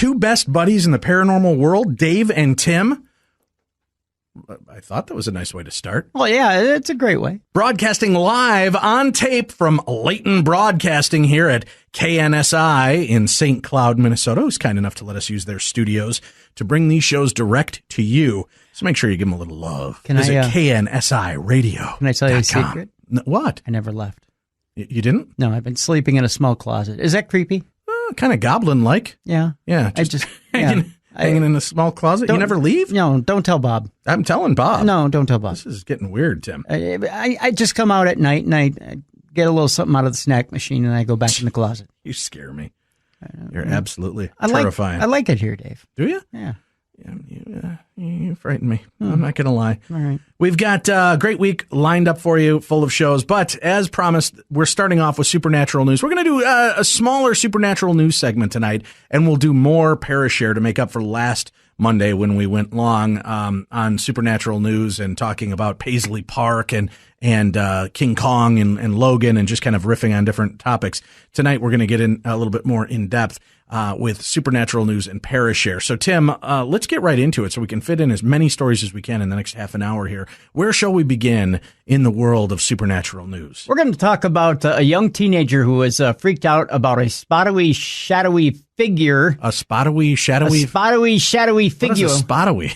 two best buddies in the paranormal world, Dave and Tim. I thought that was a nice way to start. Well, yeah, it's a great way. Broadcasting live on tape from Layton Broadcasting here at KNSI in St. Cloud, Minnesota, who's kind enough to let us use their studios to bring these shows direct to you. So make sure you give them a little love. Visit KNSI Radio. Can I tell you a secret? What? I never left. You didn't? No, I've been sleeping in a small closet. Is that creepy? Kind of goblin-like. Yeah. Yeah. Hanging in a small closet. You never leave? No, don't tell Bob. I'm telling Bob. No, don't tell Bob. This is getting weird, Tim. I just come out at night and I get a little something out of the snack machine and I go back in the closet. You scare me. You're absolutely terrifying. I like it here, Dave. Do you? Yeah. You frighten me. I'm not going to lie. All right. We've got a great week lined up for you, full of shows. But as promised, we're starting off with supernatural news. We're going to do a smaller supernatural news segment tonight, and we'll do more Parashare to make up for last Monday when we went long on supernatural news and talking about Paisley Park and King Kong and Logan and just kind of riffing on different topics. Tonight, we're going to get in a little bit more in depth with supernatural news and Parashare. So, Tim, let's get right into it so we can fit in as many stories as we can in the next half an hour here. Where shall we begin in the world of supernatural news? We're going to talk about a young teenager who was freaked out about a spotty, shadowy figure. A spotty, shadowy? A spotty, shadowy figure. What is a spotty?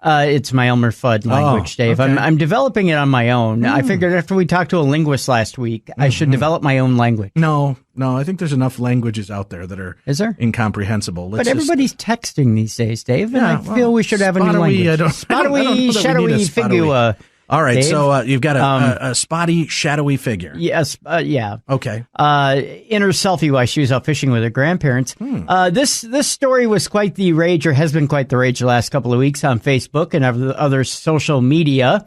It's my Elmer Fudd language, Dave. Okay. I'm developing it on my own. I figured after we talked to a linguist last week, I should develop my own language. No, I think there's enough languages out there that are incomprehensible. But everybody's texting these days, Dave, and I feel we should have a new language. Spotty, shadowy figure. All right, Dave? So you've got a spotty, shadowy figure. Yes, yeah. Okay. In her selfie while she was out fishing with her grandparents. This story was quite the rage, or has been quite the rage the last couple of weeks on Facebook and other social media.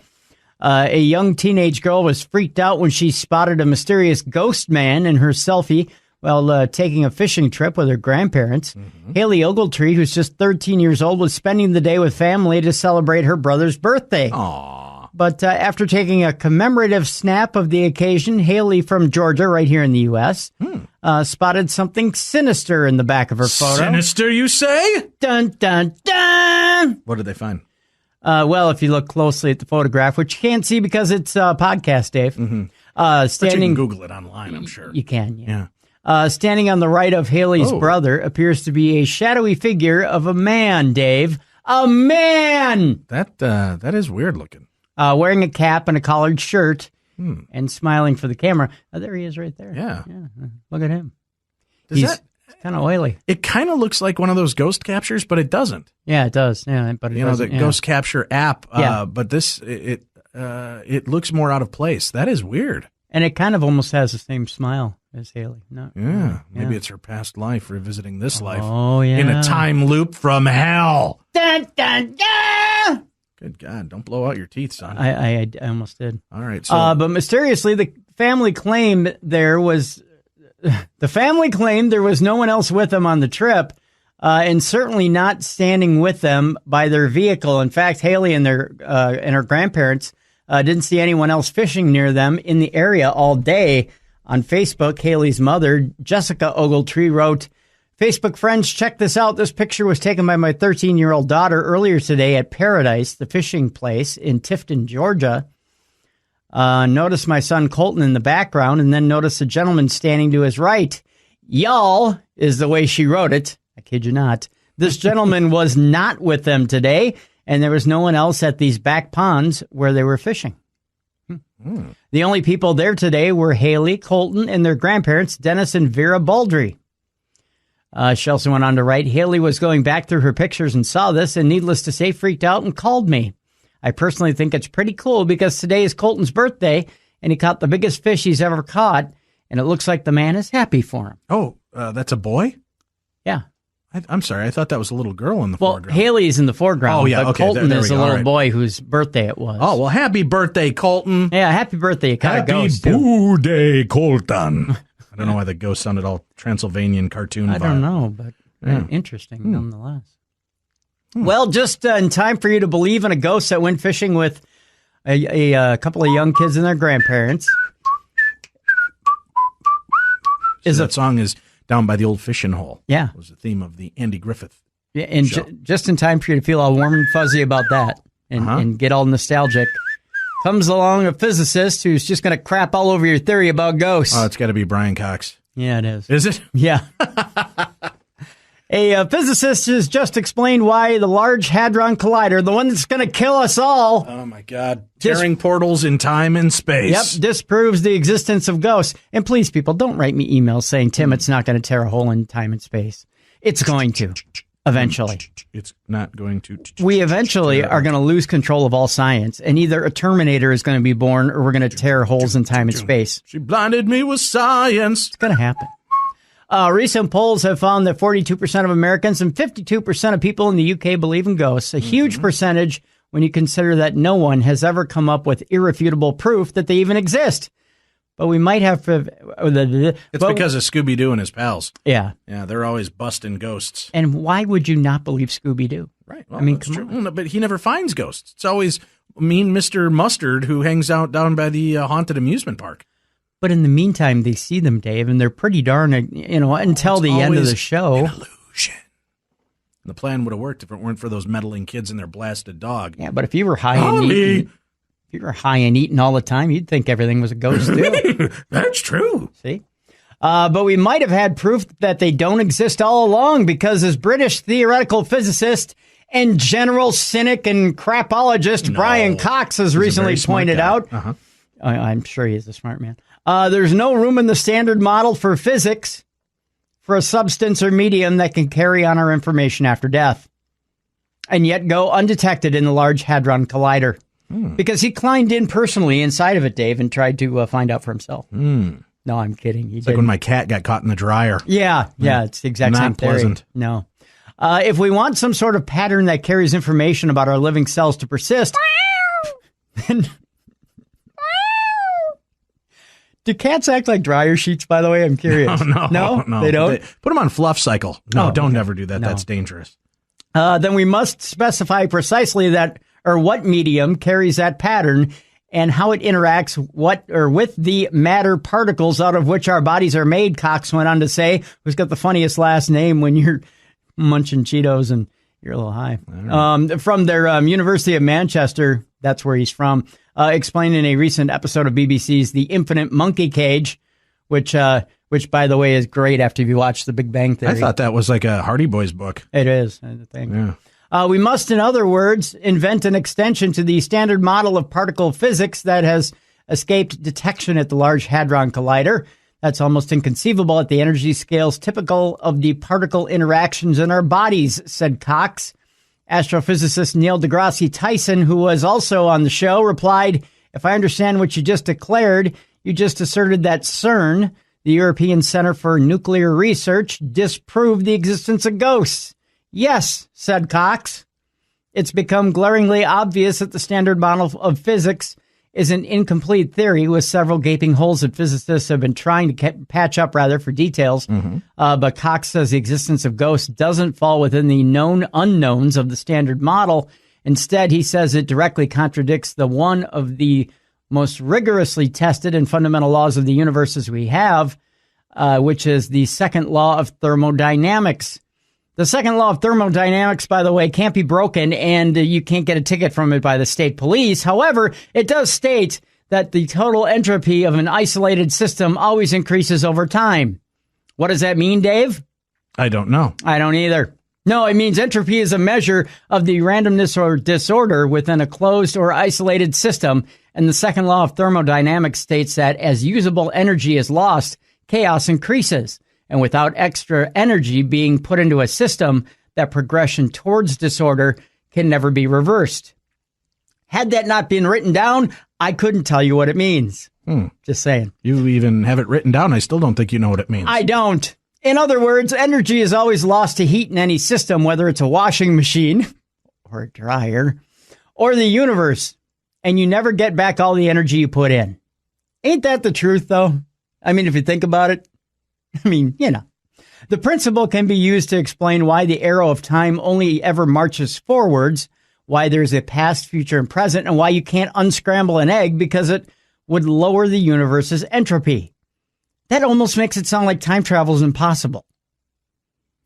A young teenage girl was freaked out when she spotted a mysterious ghost man in her selfie while taking a fishing trip with her grandparents. Haley Ogletree, who's just 13 years old, was spending the day with family to celebrate her brother's birthday. Aww. But after taking a commemorative snap of the occasion, Haley from Georgia, right here in the U.S., spotted something sinister in the back of her photo. Sinister, you say? Dun, dun, dun! What did they find? Well, if you look closely at the photograph, which you can't see because it's a podcast, Dave. Standing, but you can Google it online, I'm sure. You can, yeah. Standing on the right of Haley's brother appears to be a shadowy figure of a man, Dave. A man! That is weird looking. Wearing a cap and a collared shirt and smiling for the camera. Oh, there he is right there. Yeah. Look at him. He's kind of oily. It kind of looks like one of those ghost captures, but it doesn't. Yeah, it does. Yeah, but it doesn't. The ghost capture app. But this, it looks more out of place. That is weird. And it kind of almost has the same smile as Haley. No. Yeah. Maybe it's her past life revisiting this life. Oh, yeah. In a time loop from hell. Dun, dun, dun! Good God, don't blow out your teeth, son. I almost did. All right. So, but mysteriously, the family claimed there was no one else with them on the trip, and certainly not standing with them by their vehicle. In fact, Haley and her grandparents didn't see anyone else fishing near them in the area all day. On Facebook, Haley's mother, Jessica Ogletree, wrote, Facebook friends, check this out. This picture was taken by my 13-year-old daughter earlier today at Paradise, the fishing place in Tifton, Georgia. Notice my son Colton in the background, and then notice a gentleman standing to his right. Y'all is the way she wrote it. I kid you not. This gentleman was not with them today, and there was no one else at these back ponds where they were fishing. The only people there today were Haley, Colton, and their grandparents, Dennis and Vera Baldry. She also went on to write, Haley was going back through her pictures and saw this, and needless to say, freaked out and called me. I personally think it's pretty cool because today is Colton's birthday, and he caught the biggest fish he's ever caught, and it looks like the man is happy for him. Oh, that's a boy? Yeah. I'm sorry. I thought that was a little girl in the foreground. Well, Haley's in the foreground. Oh, yeah. But Okay. Colton there is we a go. little boy whose birthday it was. Oh, well, happy birthday, Colton. Yeah, happy birthday. It kind of goes, too. Happy birthday, Colton. I don't know why the ghost sounded all Transylvanian cartoon I vibe. don't know, but interesting nonetheless. Well, just in time for you to believe in a ghost that went fishing with a couple of young kids and their grandparents. That song is Down by the Old Fishing Hole. Yeah. It was the theme of the Andy Griffith And just in time for you to feel all warm and fuzzy about that and get all nostalgic, comes along a physicist who's just going to crap all over your theory about ghosts. Oh, it's got to be Brian Cox. Yeah, it is. Is it? Yeah. A physicist has just explained why the Large Hadron Collider, the one that's going to kill us all. Oh, my God. Tearing portals in time and space. Yep, disproves the existence of ghosts. And please, people, don't write me emails saying, Tim, it's not going to tear a hole in time and space. It's going to, eventually. It's not going to. We eventually are going to lose control of all science, and either a Terminator is going to be born or we're going to tear holes in time and space. She blinded me with science. It's going to happen. Recent polls have found that 42% of Americans and 52% of people in the UK believe in ghosts, a huge percentage when you consider that no one has ever come up with irrefutable proof that they even exist. But we might have... It's because of Scooby-Doo and his pals. Yeah. Yeah, they're always busting ghosts. And why would you not believe Scooby-Doo? Right. Well, I mean, come on. But he never finds ghosts. It's always mean Mr. Mustard who hangs out down by the haunted amusement park. But in the meantime, they see them, Dave, and they're pretty darn, until the end of the show. An illusion. The plan would have worked if it weren't for those meddling kids and their blasted dog. Yeah, but if you were high and eating all the time, you'd think everything was a ghost too. That's true. See? But we might have had proof that they don't exist all along because as British theoretical physicist and general cynic and crapologist Brian Cox has recently pointed out, I'm sure he's a smart man, there's no room in the standard model for physics for a substance or medium that can carry on our information after death and yet go undetected in the Large Hadron Collider. Because he climbed in personally inside of it, Dave, and tried to find out for himself. No, I'm kidding. It's like when my cat got caught in the dryer. Yeah, it's the exact same theory. Not pleasant. No. If we want some sort of pattern that carries information about our living cells to persist, then... Do cats act like dryer sheets, by the way? I'm curious. No, they don't? Put them on fluff cycle. No, don't ever do that. No. That's dangerous. Then we must specify precisely that or what medium carries that pattern and how it interacts with the matter particles out of which our bodies are made, Cox went on to say, who's got the funniest last name when you're munching Cheetos and you're a little high. From their University of Manchester, that's where he's from. Explained in a recent episode of BBC's The Infinite Monkey Cage, which, by the way, is great after you watch The Big Bang Theory. I thought that was like a Hardy Boys book. It is, I think. Yeah. We must, in other words, invent an extension to the standard model of particle physics that has escaped detection at the Large Hadron Collider. That's almost inconceivable at the energy scales typical of the particle interactions in our bodies, said Cox. Astrophysicist Neil deGrasse Tyson, who was also on the show, replied, if I understand what you just declared, you just asserted that CERN, the European Center for Nuclear Research, disproved the existence of ghosts. Yes, said Cox. It's become glaringly obvious that the standard model of physics is an incomplete theory with several gaping holes that physicists have been trying to patch up for details. But Cox says the existence of ghosts doesn't fall within the known unknowns of the standard model. Instead, he says it directly contradicts the one of the most rigorously tested and fundamental laws of the universe as we have, which is the second law of thermodynamics. The second law of thermodynamics, by the way, can't be broken, and you can't get a ticket from it by the state police. However, it does state that the total entropy of an isolated system always increases over time. What does that mean, Dave? I don't know. I don't either. No, it means entropy is a measure of the randomness or disorder within a closed or isolated system, and the second law of thermodynamics states that as usable energy is lost, chaos increases. And without extra energy being put into a system, that progression towards disorder can never be reversed. Had that not been written down, I couldn't tell you what it means. Just saying. You even have it written down. I still don't think you know what it means. I don't. In other words, energy is always lost to heat in any system, whether it's a washing machine or a dryer or the universe, and you never get back all the energy you put in. Ain't that the truth, though? I mean, if you think about it. The principle can be used to explain why the arrow of time only ever marches forwards, why there's a past, future, and present, and why you can't unscramble an egg because it would lower the universe's entropy. That almost makes it sound like time travel is impossible.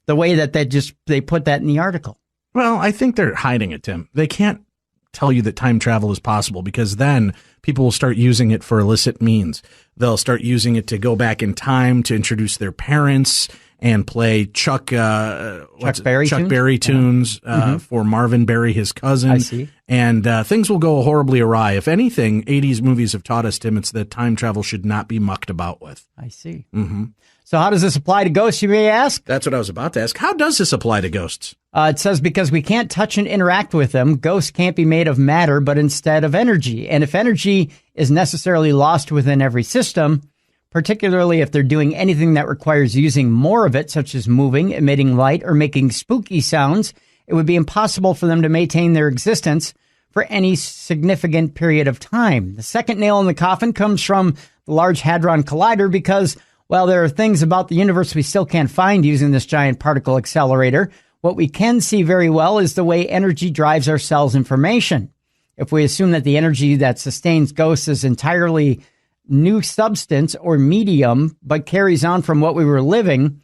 the way that they put that in the article. Well, I think they're hiding it, Tim. They can't tell you that time travel is possible because then people will start using it for illicit means. They'll start using it to go back in time to introduce their parents and play Chuck Berry tunes for Marvin Berry, his cousin. I see. And things will go horribly awry. If anything, 80s movies have taught us, Tim, it's that time travel should not be mucked about with. I see. Mm-hmm. So how does this apply to ghosts, you may ask? That's what I was about to ask. How does this apply to ghosts? It says because we can't touch and interact with them, ghosts can't be made of matter, but instead of energy. And if energy is necessarily lost within every system, particularly if they're doing anything that requires using more of it, such as moving, emitting light, or making spooky sounds, it would be impossible for them to maintain their existence for any significant period of time. The second nail in the coffin comes from the Large Hadron Collider because, well, there are things about the universe we still can't find using this giant particle accelerator. What we can see very well is the way energy drives our cells' information. If we assume that the energy that sustains ghosts is entirely new substance or medium, but carries on from what we were living,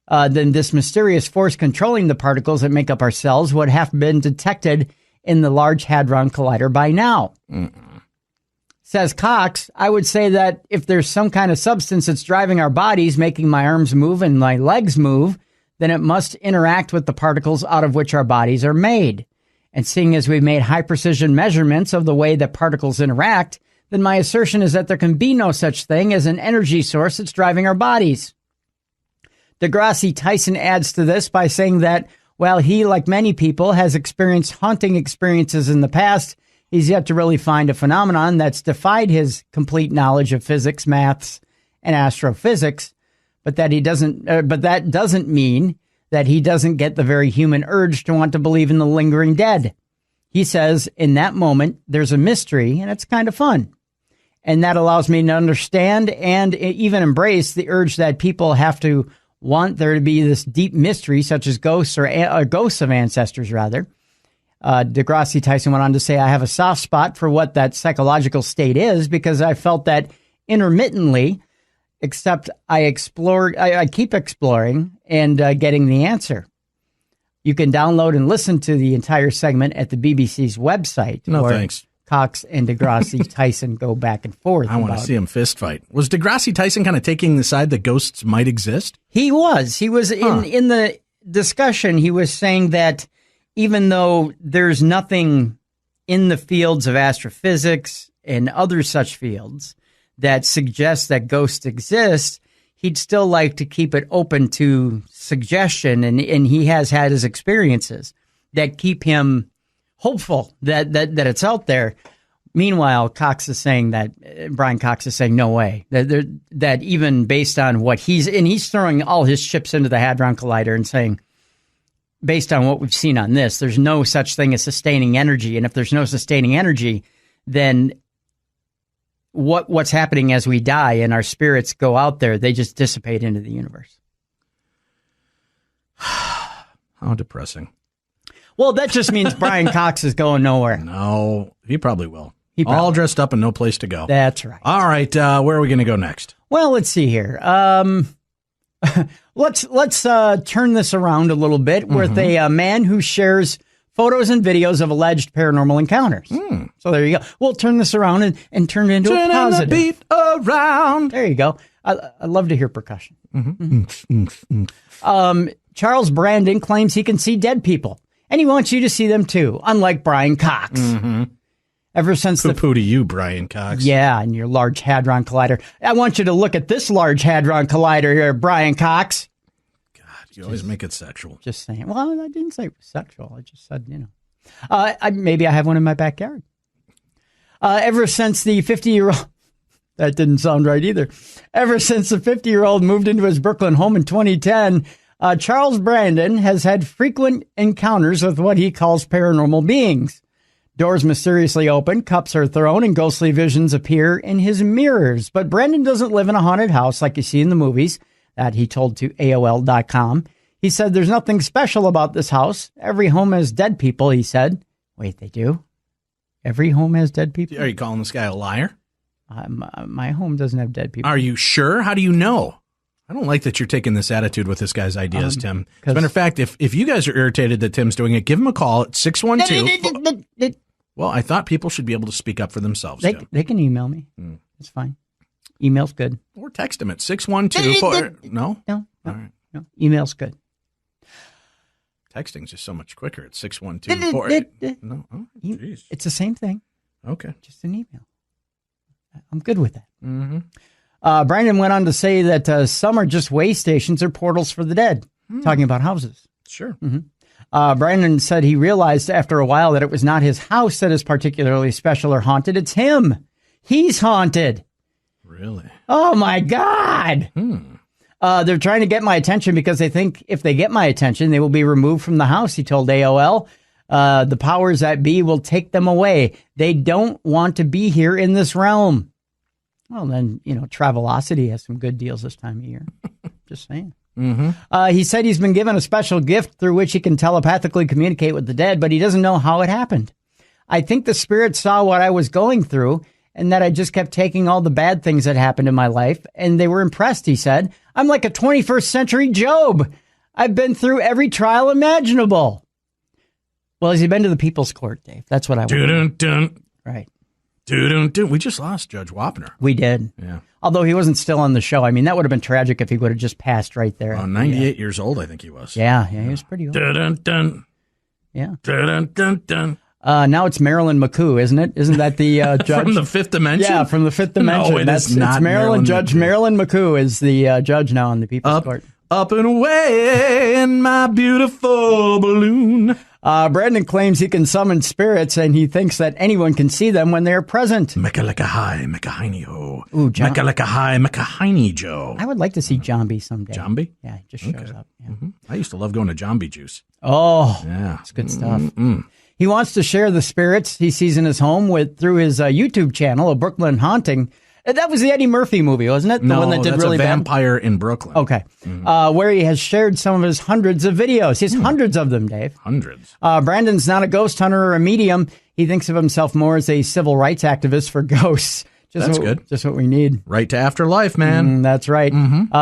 then this mysterious force controlling the particles that make up our cells would have been detected in the Large Hadron Collider by now. Says Cox, I would say that if there's some kind of substance that's driving our bodies, making my arms move and my legs move, then it must interact with the particles out of which our bodies are made. And seeing as we've made high precision measurements of the way that particles interact, then my assertion is that there can be no such thing as an energy source that's driving our bodies. Degrassi Tyson adds to this by saying that while he, like many people, has experienced haunting experiences in the past, he's yet to really find a phenomenon that's defied his complete knowledge of physics, maths, and astrophysics. But that doesn't mean that he doesn't get the very human urge to want to believe in the lingering dead. He says, in that moment, there's a mystery, and it's kind of fun. And that allows me to understand and even embrace the urge that people have to want there to be this deep mystery, such as ghosts or ghosts of ancestors, rather. Degrassi Tyson went on to say, I have a soft spot for what that psychological state is because I felt that intermittently, except I keep exploring and getting the answer. You can download and listen to the entire segment at the BBC's website. No, thanks. Cox and Degrassi Tyson go back and forth. I want to see him fist fight. Was Degrassi Tyson kind of taking the side that ghosts might exist? He was. He was in the discussion. He was saying that even though there's nothing in the fields of astrophysics and other such fields that suggests that ghosts exist, he'd still like to keep it open to suggestion. And he has had his experiences that keep him hopeful that it's out there. Meanwhile, Brian Cox is saying no way, that even based on what he's throwing all his chips into the Hadron Collider and saying, based on what we've seen on this, there's no such thing as sustaining energy. And if there's no sustaining energy, then what's happening as we die and our spirits go out there, they just dissipate into the universe. How depressing. Well, that just means Brian Cox is going nowhere. No, he probably will. All dressed up and no place to go. That's right. All right, where are we going to go next? Well, let's see here. Let's turn this around a little bit with a man who shares photos and videos of alleged paranormal encounters. So there you go. We'll turn this around and turn it into a positive. The beat around. There you go. I love to hear percussion. Charles Brandon claims he can see dead people, and he wants you to see them too, unlike Brian Cox. Ever since Poo-poo to you, Brian Cox. Yeah, and your Large Hadron Collider. I want you to look at this Large Hadron Collider here, Brian Cox. God, you always make it sexual. Just saying. Well, I didn't say it was sexual. I just said, maybe I have one in my backyard. Ever since the 50-year-old... That didn't sound right either. Ever since the 50-year-old moved into his Brooklyn home in 2010, Charles Brandon has had frequent encounters with what he calls paranormal beings. Doors mysteriously open, cups are thrown, and ghostly visions appear in his mirrors. But Brandon doesn't live in a haunted house like you see in the movies, that he told to AOL.com. He said, there's nothing special about this house. Every home has dead people, he said. Wait, they do? Every home has dead people? Are you calling this guy a liar? My home doesn't have dead people. Are you sure? How do you know? I don't like that you're taking this attitude with this guy's ideas, Tim. As a matter of fact, if you guys are irritated that Tim's doing it, give him a call at 612. Well, I thought people should be able to speak up for themselves. They can email me. It's fine. Email's good. Or text him at 612. No? No. All right. No. Email's good. Texting's just so much quicker at 612. No? Oh, geez. It's the same thing. Okay. Just an email. I'm good with that. Mm-hmm. Brandon went on to say that some are just way stations or portals for the dead, talking about houses. Sure. Mm-hmm. Brandon said he realized after a while that it was not his house that is particularly special or haunted. It's him. He's haunted. Really? Oh, my God. They're trying to get my attention because they think if they get my attention, they will be removed from the house, he told AOL. The powers that be will take them away. They don't want to be here in this realm. Well, then, Travelocity has some good deals this time of year. Just saying. Mm-hmm. He said he's been given a special gift through which he can telepathically communicate with the dead, but he doesn't know how it happened. I think the spirit saw what I was going through and that I just kept taking all the bad things that happened in my life, and they were impressed, he said. I'm like a 21st century Job. I've been through every trial imaginable. Well, has he been to the People's Court, Dave? That's what I want. Right. We just lost Judge Wapner. We did. Yeah. Although he wasn't still on the show. I mean, that would have been tragic if he would have just passed right there. 98 years old, I think he was. Yeah, he was pretty old. Yeah. Now it's Marilyn McCoo, isn't it? Isn't that the judge? From the Fifth Dimension? Yeah, from the Fifth Dimension. No, it's not. Judge Marilyn McCoo is the judge now on the People's Court. Up and away in my beautiful balloon. Brandon claims he can summon spirits, and he thinks that anyone can see them when they are present. Mecca-lecca-hi, mecca-hiney-ho. Ooh, Mecca-lecca-hi, mecca-hiney-joe. I would like to see Jambi someday. Jambi? Yeah, he just shows up. Yeah. Mm-hmm. I used to love going to Jambi Juice. Oh, yeah, it's good stuff. He wants to share the spirits he sees in his home through his YouTube channel, A Brooklyn Haunting. That was the Eddie Murphy movie, wasn't it? The one that did that's really a vampire in Brooklyn. Okay. Where he has shared some of his hundreds of videos. He has hundreds of them, Dave. Hundreds. Brandon's not a ghost hunter or a medium. He thinks of himself more as a civil rights activist for ghosts. That's good. Just what we need. Right to afterlife, man. That's right.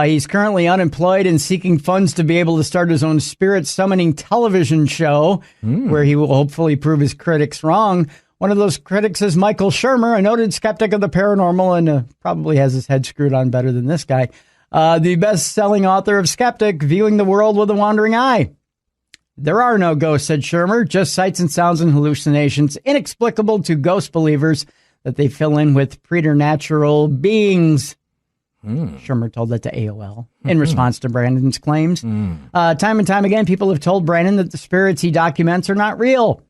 He's currently unemployed and seeking funds to be able to start his own spirit summoning television show where he will hopefully prove his critics wrong. One of those critics is Michael Shermer, a noted skeptic of the paranormal and probably has his head screwed on better than this guy. The best-selling author of Skeptic, Viewing the World with a Wandering Eye. There are no ghosts, said Shermer, just sights and sounds and hallucinations inexplicable to ghost believers that they fill in with preternatural beings. Shermer told that to AOL in response to Brandon's claims. Time and time again, people have told Brandon that the spirits he documents are not real.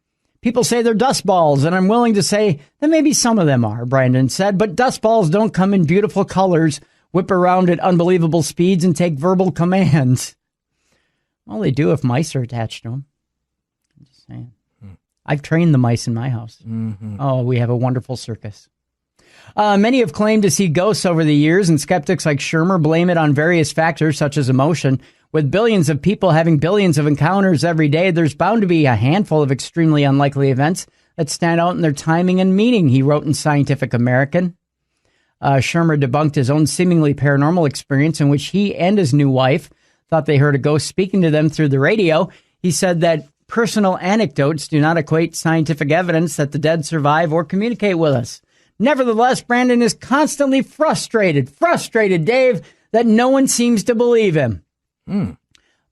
People say they're dust balls, and I'm willing to say that maybe some of them are, Brandon said, but dust balls don't come in beautiful colors, whip around at unbelievable speeds, and take verbal commands. Well, they do if mice are attached to them. I'm just saying. I've trained the mice in my house. Oh, we have a wonderful circus. Many have claimed to see ghosts over the years, and skeptics like Shermer blame it on various factors such as emotion. With billions of people having billions of encounters every day, there's bound to be a handful of extremely unlikely events that stand out in their timing and meaning, he wrote in Scientific American. Shermer debunked his own seemingly paranormal experience in which he and his new wife thought they heard a ghost speaking to them through the radio. He said that personal anecdotes do not equate scientific evidence that the dead survive or communicate with us. Nevertheless, Brandon is constantly frustrated, Dave, that no one seems to believe him.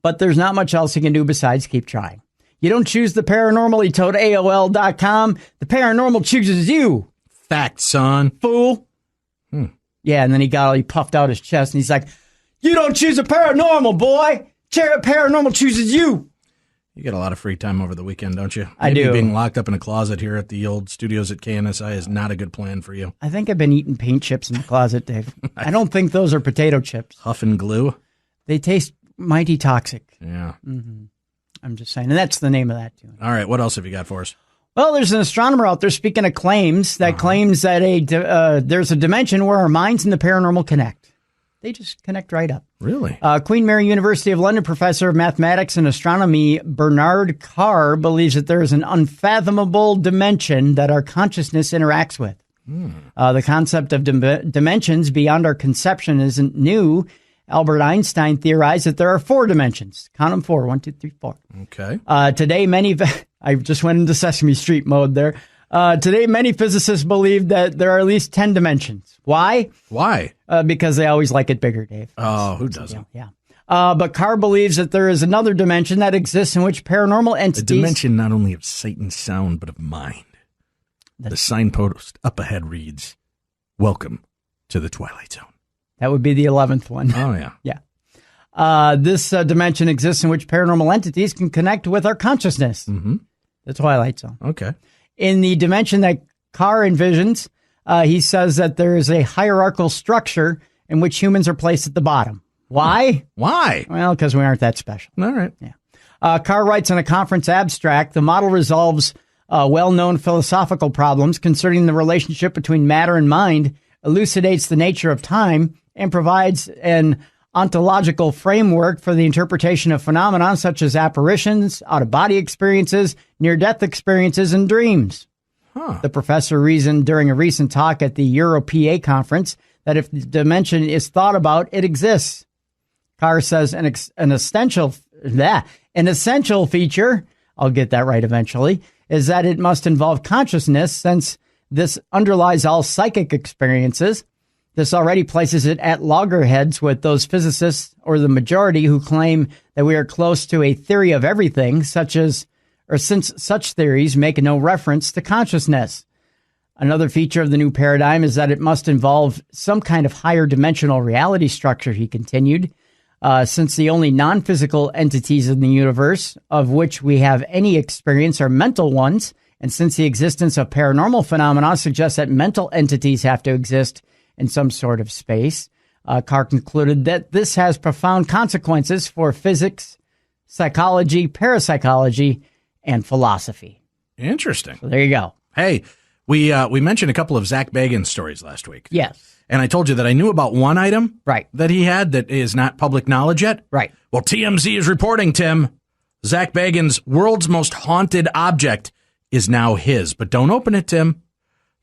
But there's not much else he can do besides keep trying. You don't choose the paranormal, he told AOL.com. The paranormal chooses you. Fact, son. Fool. Yeah, and then he puffed out his chest, and he's like, you don't choose a paranormal, boy. Paranormal chooses you. You get a lot of free time over the weekend, don't you? I do. Being locked up in a closet here at the old studios at KNSI is not a good plan for you. I think I've been eating paint chips in the closet, Dave. I don't think those are potato chips. Huff and glue? They taste mighty toxic. Yeah. I'm just saying. And that's the name of that tune. All right. What else have you got for us? Well, there's an astronomer out there speaking of claims that claims that there's a dimension where our minds and the paranormal connect. They just connect right up. Really? Queen Mary University of London professor of mathematics and astronomy Bernard Carr believes that there is an unfathomable dimension that our consciousness interacts with. The concept of dimensions beyond our conception isn't new, Albert Einstein theorized that there are 4 dimensions. Count them 4. 1, 2, 3, 4. Okay. Today, I just went into Sesame Street mode there. Today, many physicists believe that there are at least 10 dimensions. Why? Why? Because they always like it bigger, Dave. Oh, who doesn't? Yeah. But Carr believes that there is another dimension that exists in which paranormal entities... A dimension not only of sight and sound, but of mind. The signpost up ahead reads, "Welcome to the Twilight Zone." That would be the 11th one. Oh, yeah. Yeah. This dimension exists in which paranormal entities can connect with our consciousness. Mm-hmm. The Twilight Zone. Okay. In the dimension that Carr envisions, he says that there is a hierarchical structure in which humans are placed at the bottom. Why? Why? Well, because we aren't that special. All right. Yeah. Carr writes in a conference abstract, the model resolves well-known philosophical problems concerning the relationship between matter and mind, elucidates the nature of time, and provides an ontological framework for the interpretation of phenomena such as apparitions, out-of-body experiences, near-death experiences, and dreams. Huh. The professor reasoned during a recent talk at the EuroPA conference that if the dimension is thought about, it exists. Carr says an essential feature, I'll get that right eventually, is that it must involve consciousness, since this underlies all psychic experiences. This already places it at loggerheads with those physicists, or the majority, who claim that we are close to a theory of everything, since such theories make no reference to consciousness. Another feature of the new paradigm is that it must involve some kind of higher dimensional reality structure, he continued. Since the only non-physical entities in the universe of which we have any experience are mental ones, and since the existence of paranormal phenomena suggests that mental entities have to exist in some sort of space, Carr concluded that this has profound consequences for physics, psychology, parapsychology, and philosophy. Interesting. So there you go. Hey, we mentioned a couple of Zach Bagans stories last week. Yes. And I told you that I knew about one item that he had that is not public knowledge yet. Right. Well, TMZ is reporting, Tim, Zach Bagans' world's most haunted object is now his. But don't open it, Tim.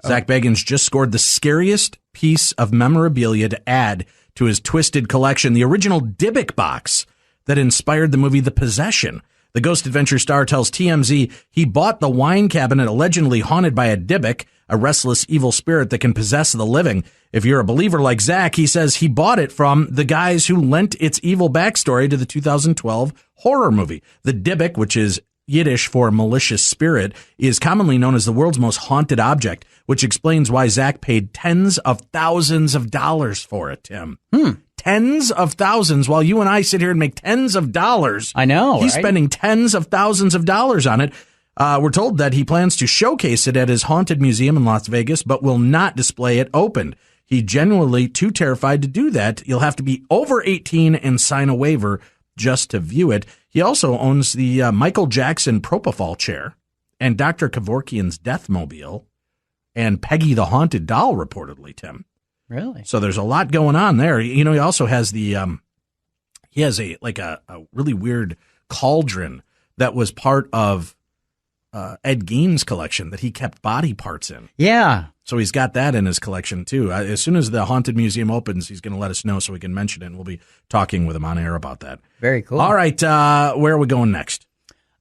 Zach Bagans just scored the scariest piece of memorabilia to add to his twisted collection, the original Dybbuk box that inspired the movie The Possession. The Ghost Adventure star tells TMZ he bought the wine cabinet allegedly haunted by a Dybbuk, a restless evil spirit that can possess the living. If you're a believer like Zach, he says he bought it from the guys who lent its evil backstory to the 2012 horror movie. The Dybbuk, which is Yiddish for malicious spirit, is commonly known as the world's most haunted object, which explains why Zach paid tens of thousands of dollars for it, Tim. Tens of thousands, while you and I sit here and make tens of dollars. I know, He's right? spending tens of thousands of dollars on it. We're told that he plans to showcase it at his haunted museum in Las Vegas, but will not display it opened. He genuinely too terrified to do that. You'll have to be over 18 and sign a waiver just to view it. He also owns the Michael Jackson Propofol chair and Dr. Kevorkian's Deathmobile and Peggy the Haunted Doll, reportedly, Tim. Really? So there's a lot going on there. You know, he also has he has a really weird cauldron that was part of Ed Gein's collection that he kept body parts in. Yeah. So he's got that in his collection, too. As soon as the Haunted Museum opens, he's going to let us know so we can mention it, and we'll be talking with him on air about that. Very cool. All right. Where are we going next?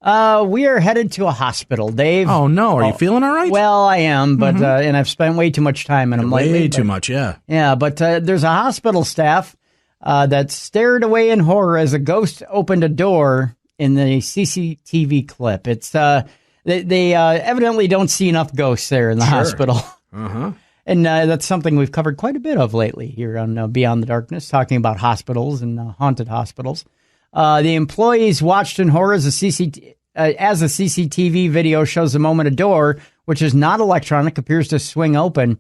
We are headed to a hospital, Dave. Oh, no. Are you feeling all right? Well, I am, but and I've spent way too much time in them lately. Way too much, yeah. Yeah, but there's a hospital staff that stared away in horror as a ghost opened a door in the CCTV clip. It's they evidently don't see enough ghosts there in the hospital. Uh-huh. And that's something we've covered quite a bit of lately here on Beyond the Darkness, talking about hospitals and haunted hospitals. The employees watched in horror as a CCTV video shows the moment a door, which is not electronic, appears to swing open.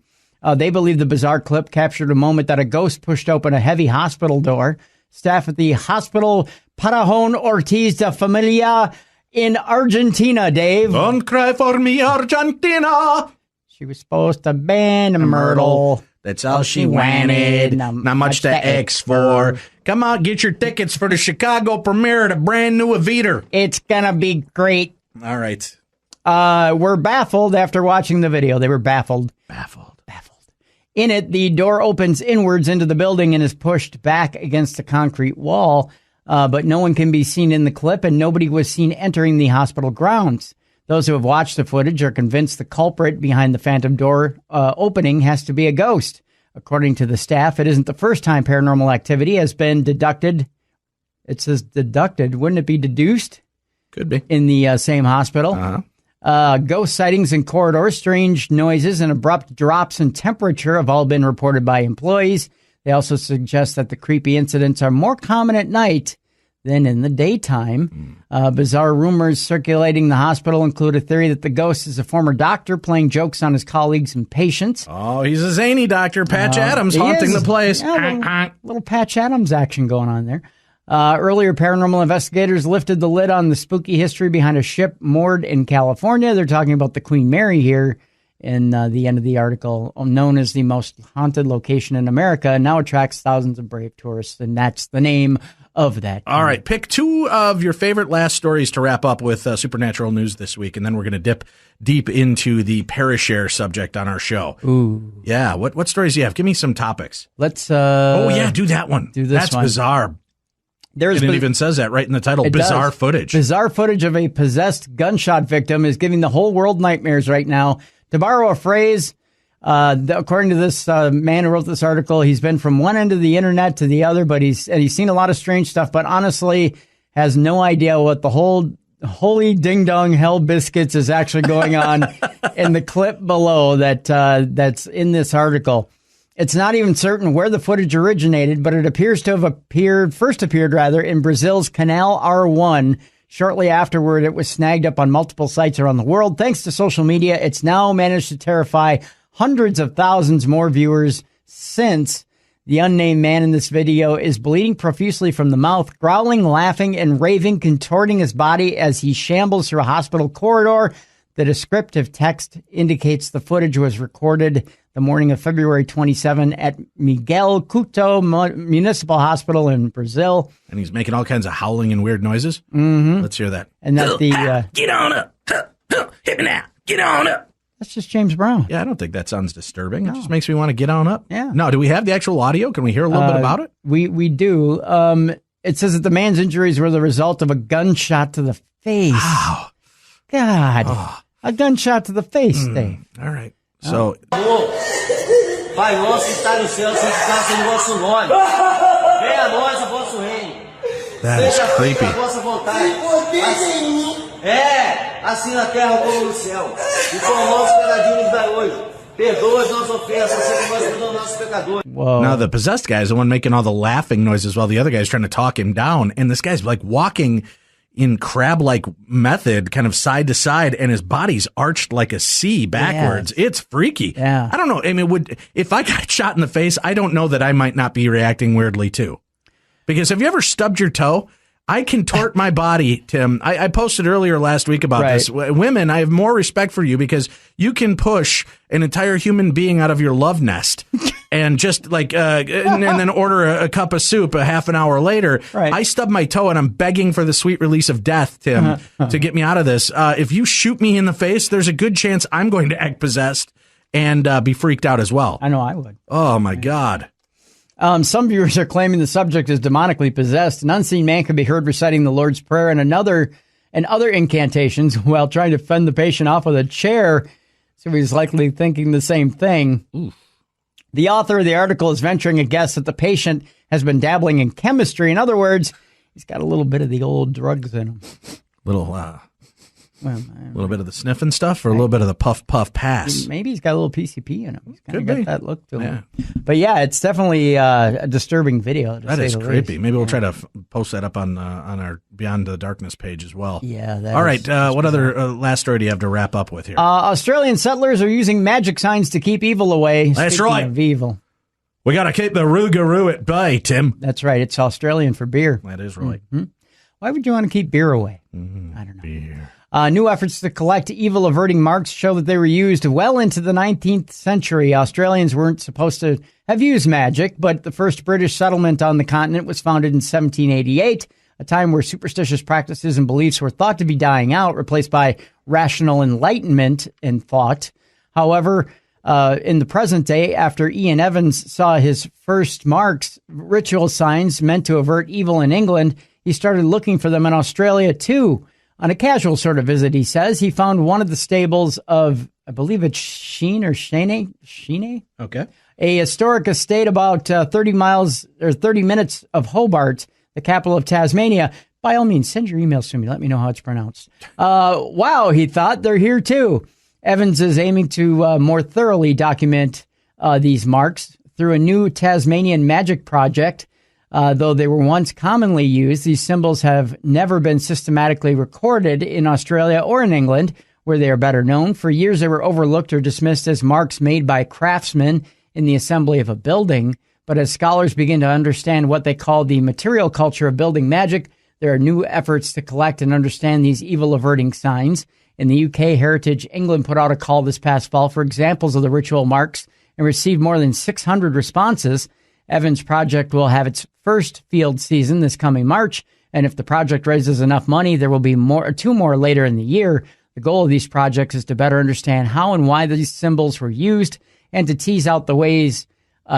They believe the bizarre clip captured a moment that a ghost pushed open a heavy hospital door. Staff at the Hospital Parajon Ortiz de Familia in Argentina, Dave. Don't cry for me, Argentina. She was supposed to ban a myrtle. That's all she wanted. Not much to X for. Come out, get your tickets for the Chicago premiere of the brand new Eviter. It's gonna be great. All right. We're baffled after watching the video. They were baffled. Baffled. In it, the door opens inwards into the building and is pushed back against a concrete wall, but no one can be seen in the clip, and nobody was seen entering the hospital grounds. Those who have watched the footage are convinced the culprit behind the phantom door opening has to be a ghost. According to the staff, it isn't the first time paranormal activity has been deducted. It says deducted. Wouldn't it be deduced? Could be. In the same hospital. Ghost sightings in corridors, strange noises, and abrupt drops in temperature have all been reported by employees. They also suggest that the creepy incidents are more common at night than in the daytime. Bizarre rumors circulating the hospital include a theory that the ghost is a former doctor playing jokes on his colleagues and patients. Oh, he's a zany doctor, Patch Adams, haunting the place. Yeah, little Patch Adams action going on there. Earlier, paranormal investigators lifted the lid on the spooky history behind a ship moored in California. They're talking about the Queen Mary here in the end of the article, known as the most haunted location in America, and now attracts thousands of brave tourists, and that's the name of that. All right, pick two of your favorite last stories to wrap up with supernatural news this week, and then we're going to dip deep into the Parashare subject on our show. Ooh. Yeah, what stories do you have? Give me some topics. Let's do that one. Do this That's one. Bizarre. It even says that right in the title, bizarre footage. Bizarre footage of a possessed gunshot victim is giving the whole world nightmares right now. To borrow a phrase, according to this man who wrote this article, he's been from one end of the internet to the other, but he's seen a lot of strange stuff, but honestly has no idea what the whole holy ding-dong hell biscuits is actually going on in the clip below that's in this article. It's not even certain where the footage originated, but it appears to have first appeared in Brazil's Canal R1. Shortly afterward, it was snagged up on multiple sites around the world. Thanks to social media, it's now managed to terrify hundreds of thousands more viewers since. The unnamed man in this video is bleeding profusely from the mouth, growling, laughing, and raving, contorting his body as he shambles through a hospital corridor. The descriptive text indicates the footage was recorded the morning of February 27 at Miguel Couto Municipal Hospital in Brazil. And he's making all kinds of howling and weird noises. Mm-hmm. Let's hear that. And that get on up. Hit me now. Get on up. That's just James Brown. Yeah, I don't think that sounds disturbing. No. It just makes me want to get on up. Yeah. No, do we have the actual audio? Can we hear a little bit about it? We do. It says that the man's injuries were the result of a gunshot to the face. Wow. God. Oh. A gunshot to the face thing. All right. So. Pai nosso que está no céu, santificado seja o vosso nome. Venha a nós o vosso reino. That is creepy. A vossa vontade. Assim na terra como no céu. E com o nosso pedacinho nos dai hoje. Perdoa as nossas ofensas, assim como nós perdoamos nossos pecadores. Whoa. Now, the possessed guy is the one making all the laughing noises while the other guy's trying to talk him down. And this guy's like walking in crab-like method, kind of side to side, and his body's arched like a C backwards. Yeah. It's freaky. Yeah. I don't know. I mean, if I got shot in the face, I don't know that I might not be reacting weirdly too. Because have you ever stubbed your toe? I contort my body, Tim. I posted earlier last week about this. Women, I have more respect for you because you can push an entire human being out of your love nest and just like, and then order a cup of soup a half an hour later. Right. I stub my toe and I'm begging for the sweet release of death, Tim, to get me out of this. If you shoot me in the face, there's a good chance I'm going to act possessed and be freaked out as well. I know I would. Oh, my God. Some viewers are claiming the subject is demonically possessed. An unseen man can be heard reciting the Lord's Prayer and other incantations while trying to fend the patient off with a chair. So he's likely thinking the same thing. Oof. The author of the article is venturing a guess that the patient has been dabbling in chemistry. In other words, he's got a little bit of the old drugs in him. A little bit of the sniffing stuff or a little bit of the puff pass. Maybe he's got a little PCP in him. He's kind of got that look to him. Yeah. But yeah, it's definitely a disturbing video. That is creepy. Maybe we'll try to post that up on our Beyond the Darkness page as well. Yeah. All right. What other last story do you have to wrap up with here? Australian settlers are using magic signs to keep evil away. That's Speaking right. of evil. We got to keep the Rougarou at bay, Tim. That's right. It's Australian for beer. That is right. Mm-hmm. Why would you want to keep beer away? Mm-hmm. I don't know. Beer. New efforts to collect evil-averting marks show that they were used well into the 19th century. Australians weren't supposed to have used magic, but the first British settlement on the continent was founded in 1788, a time where superstitious practices and beliefs were thought to be dying out, replaced by rational enlightenment and thought. However, In the present day, after Ian Evans saw his first marks, ritual signs meant to avert evil in England, he started looking for them in Australia too. On a casual sort of visit, he says, he found one of the stables of, I believe it's Sheeney? Okay. A historic estate about 30 minutes of Hobart, the capital of Tasmania. By all means, send your emails to me. Let me know how it's pronounced. Wow, he thought, they're here too. Evans is aiming to more thoroughly document these marks through a new Tasmanian magic project. Though they were once commonly used, these symbols have never been systematically recorded in Australia or in England, where they are better known. For years, they were overlooked or dismissed as marks made by craftsmen in the assembly of a building. But as scholars begin to understand what they call the material culture of building magic, there are new efforts to collect and understand these evil-averting signs. In the UK, Heritage England put out a call this past fall for examples of the ritual marks and received more than 600 responses. Evans' project will have its first field season this coming March, and if the project raises enough money, there will be two more later in the year. The goal of these projects is to better understand how and why these symbols were used and to tease out the ways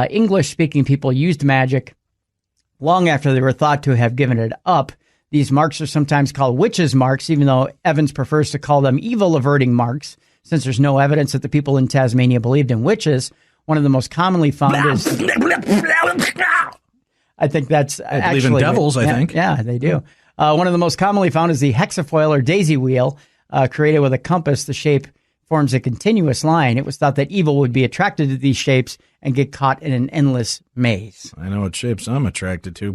English-speaking people used magic long after they were thought to have given it up. These marks are sometimes called witches' marks, even though Evans prefers to call them evil-averting marks, since there's no evidence that the people in Tasmania believed in witches. One of the most commonly found is... I think that's actually... believe in devils, I think. Yeah, they do. One of the most commonly found is the hexafoil or daisy wheel, created with a compass. The shape forms a continuous line. It was thought that evil would be attracted to these shapes and get caught in an endless maze. I know what shapes I'm attracted to.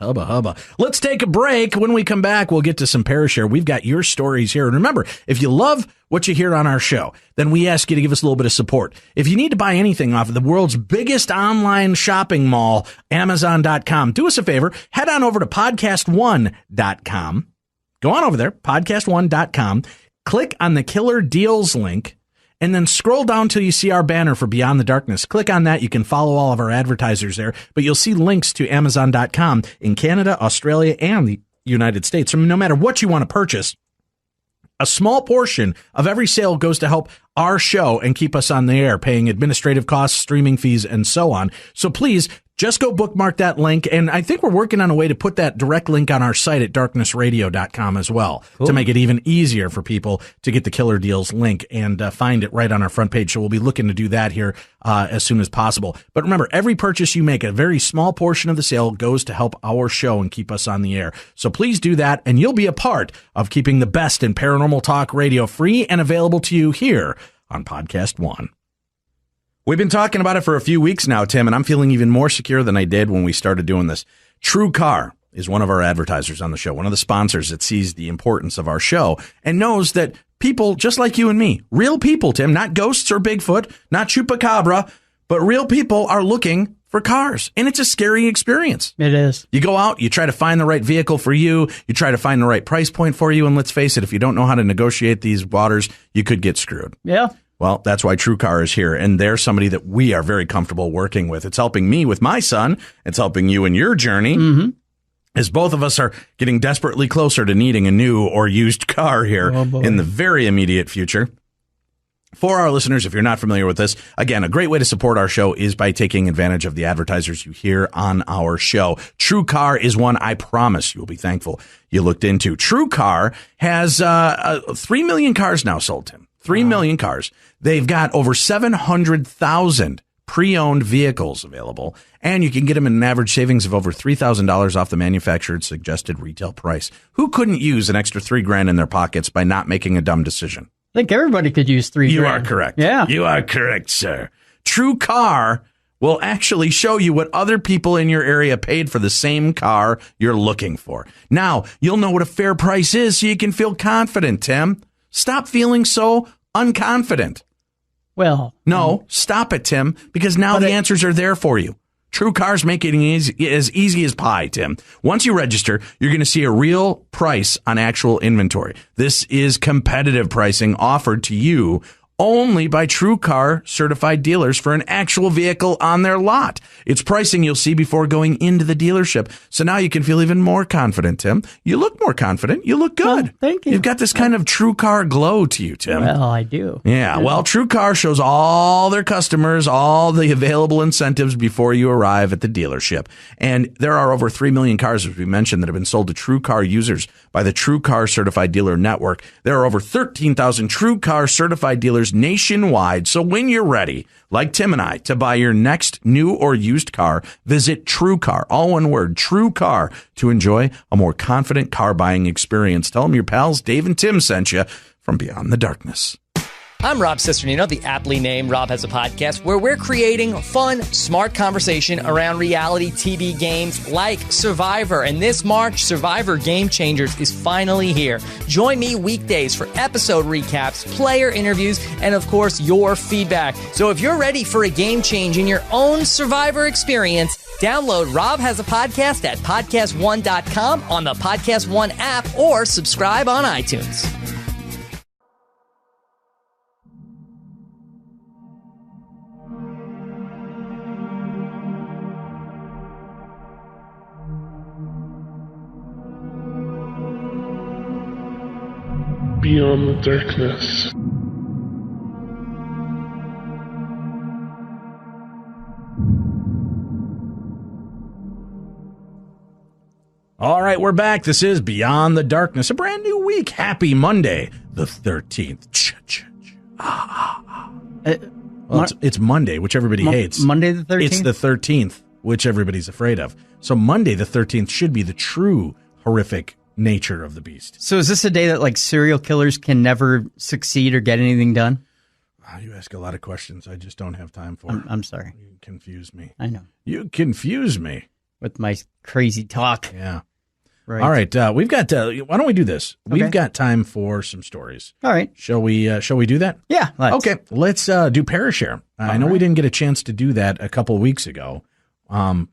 Hubba, hubba. Let's take a break. When we come back, we'll get to some ParaShare. We've got your stories here. And remember, if you love what you hear on our show, then we ask you to give us a little bit of support. If you need to buy anything off of the world's biggest online shopping mall, Amazon.com, do us a favor. Head on over to podcast1.com. Go on over there, podcast1.com. Click on the Killer Deals link. And then scroll down till you see our banner for Beyond the Darkness. Click on that. You can follow all of our advertisers there, but you'll see links to Amazon.com in Canada, Australia, and the United States. So no matter what you want to purchase, a small portion of every sale goes to help our show and keep us on the air, paying administrative costs, streaming fees, and so on. So please just go bookmark that link. And I think we're working on a way to put that direct link on our site at darknessradio.com as well, to make it even easier for people to get the Killer Deals link and find it right on our front page. So we'll be looking to do that here as soon as possible. But remember, every purchase you make, a very small portion of the sale goes to help our show and keep us on the air. So please do that, and you'll be a part of keeping the best in paranormal talk radio free and available to you here on Podcast One. We've been talking about it for a few weeks now, Tim, and I'm feeling even more secure than I did when we started doing this. TrueCar is one of our advertisers on the show, one of the sponsors that sees the importance of our show and knows that people just like you and me, real people, Tim, not ghosts or Bigfoot, not Chupacabra, but real people are looking for cars. And it's a scary experience. It is. You go out, you try to find the right vehicle for you, you try to find the right price point for you, and let's face it, if you don't know how to negotiate these waters, you could get screwed. Yeah. Well, that's why TrueCar is here, and they're somebody that we are very comfortable working with. It's helping me with my son. It's helping you in your journey, as both of us are getting desperately closer to needing a new or used car here in the very immediate future. For our listeners, if you're not familiar with this, again, a great way to support our show is by taking advantage of the advertisers you hear on our show. TrueCar is one I promise you will be thankful you looked into. TrueCar has 3 million cars now sold, Tim. 3 million cars. They've got over 700,000 pre-owned vehicles available, and you can get them at an average savings of over $3,000 off the manufacturer's suggested retail price. Who couldn't use an extra $3,000 in their pockets by not making a dumb decision? I think everybody could use $3,000. You are correct. Yeah. You are correct, sir. TrueCar will actually show you what other people in your area paid for the same car you're looking for. Now, you'll know what a fair price is so you can feel confident, Tim. Stop feeling so unconfident. Well, no, stop it, Tim, because now the answers are there for you. TrueCar's make it as easy as pie, Tim. Once you register, you're going to see a real price on actual inventory. This is competitive pricing offered to you only by TrueCar certified dealers for an actual vehicle on their lot. It's pricing you'll see before going into the dealership. So now you can feel even more confident, Tim. You look more confident. You look good. Oh, thank you. You've got this kind of TrueCar glow to you, Tim. Well, I do. Yeah, well, TrueCar shows all their customers all the available incentives before you arrive at the dealership. And there are over 3 million cars, as we mentioned, that have been sold to TrueCar users by the TrueCar Certified Dealer Network. There are over 13,000 TrueCar certified dealers nationwide. So when you're ready, like Tim and I, to buy your next new or used car, visit TrueCar, all one word, TrueCar, to enjoy a more confident car buying experience. Tell them your pals Dave and Tim sent you from Beyond the Darkness. I'm Rob Cisternino, the aptly named Rob Has a Podcast, where we're creating fun, smart conversation around reality TV games like Survivor. And this March, Survivor Game Changers is finally here. Join me weekdays for episode recaps, player interviews, and of course, your feedback. So if you're ready for a game change in your own Survivor experience, download Rob Has a Podcast at podcastone.com on the Podcast One app or subscribe on iTunes. Beyond the Darkness. All right, we're back. This is Beyond the Darkness, a brand new week. Happy Monday, the 13th. Well, it's Monday, which everybody hates. Monday the 13th? It's the 13th, which everybody's afraid of. So Monday the 13th should be the true horrific nature of the beast. So is this a day that like serial killers can never succeed or get anything done? You ask a lot of questions I just don't have time for. I'm sorry. You confuse me. I know. You confuse me. With my crazy talk. Yeah. Right. All right. We've got, why don't we do this? Okay. We've got time for some stories. All right. Shall we do that? Yeah. Okay. Let's do Parashare. I know we didn't get a chance to do that a couple weeks ago.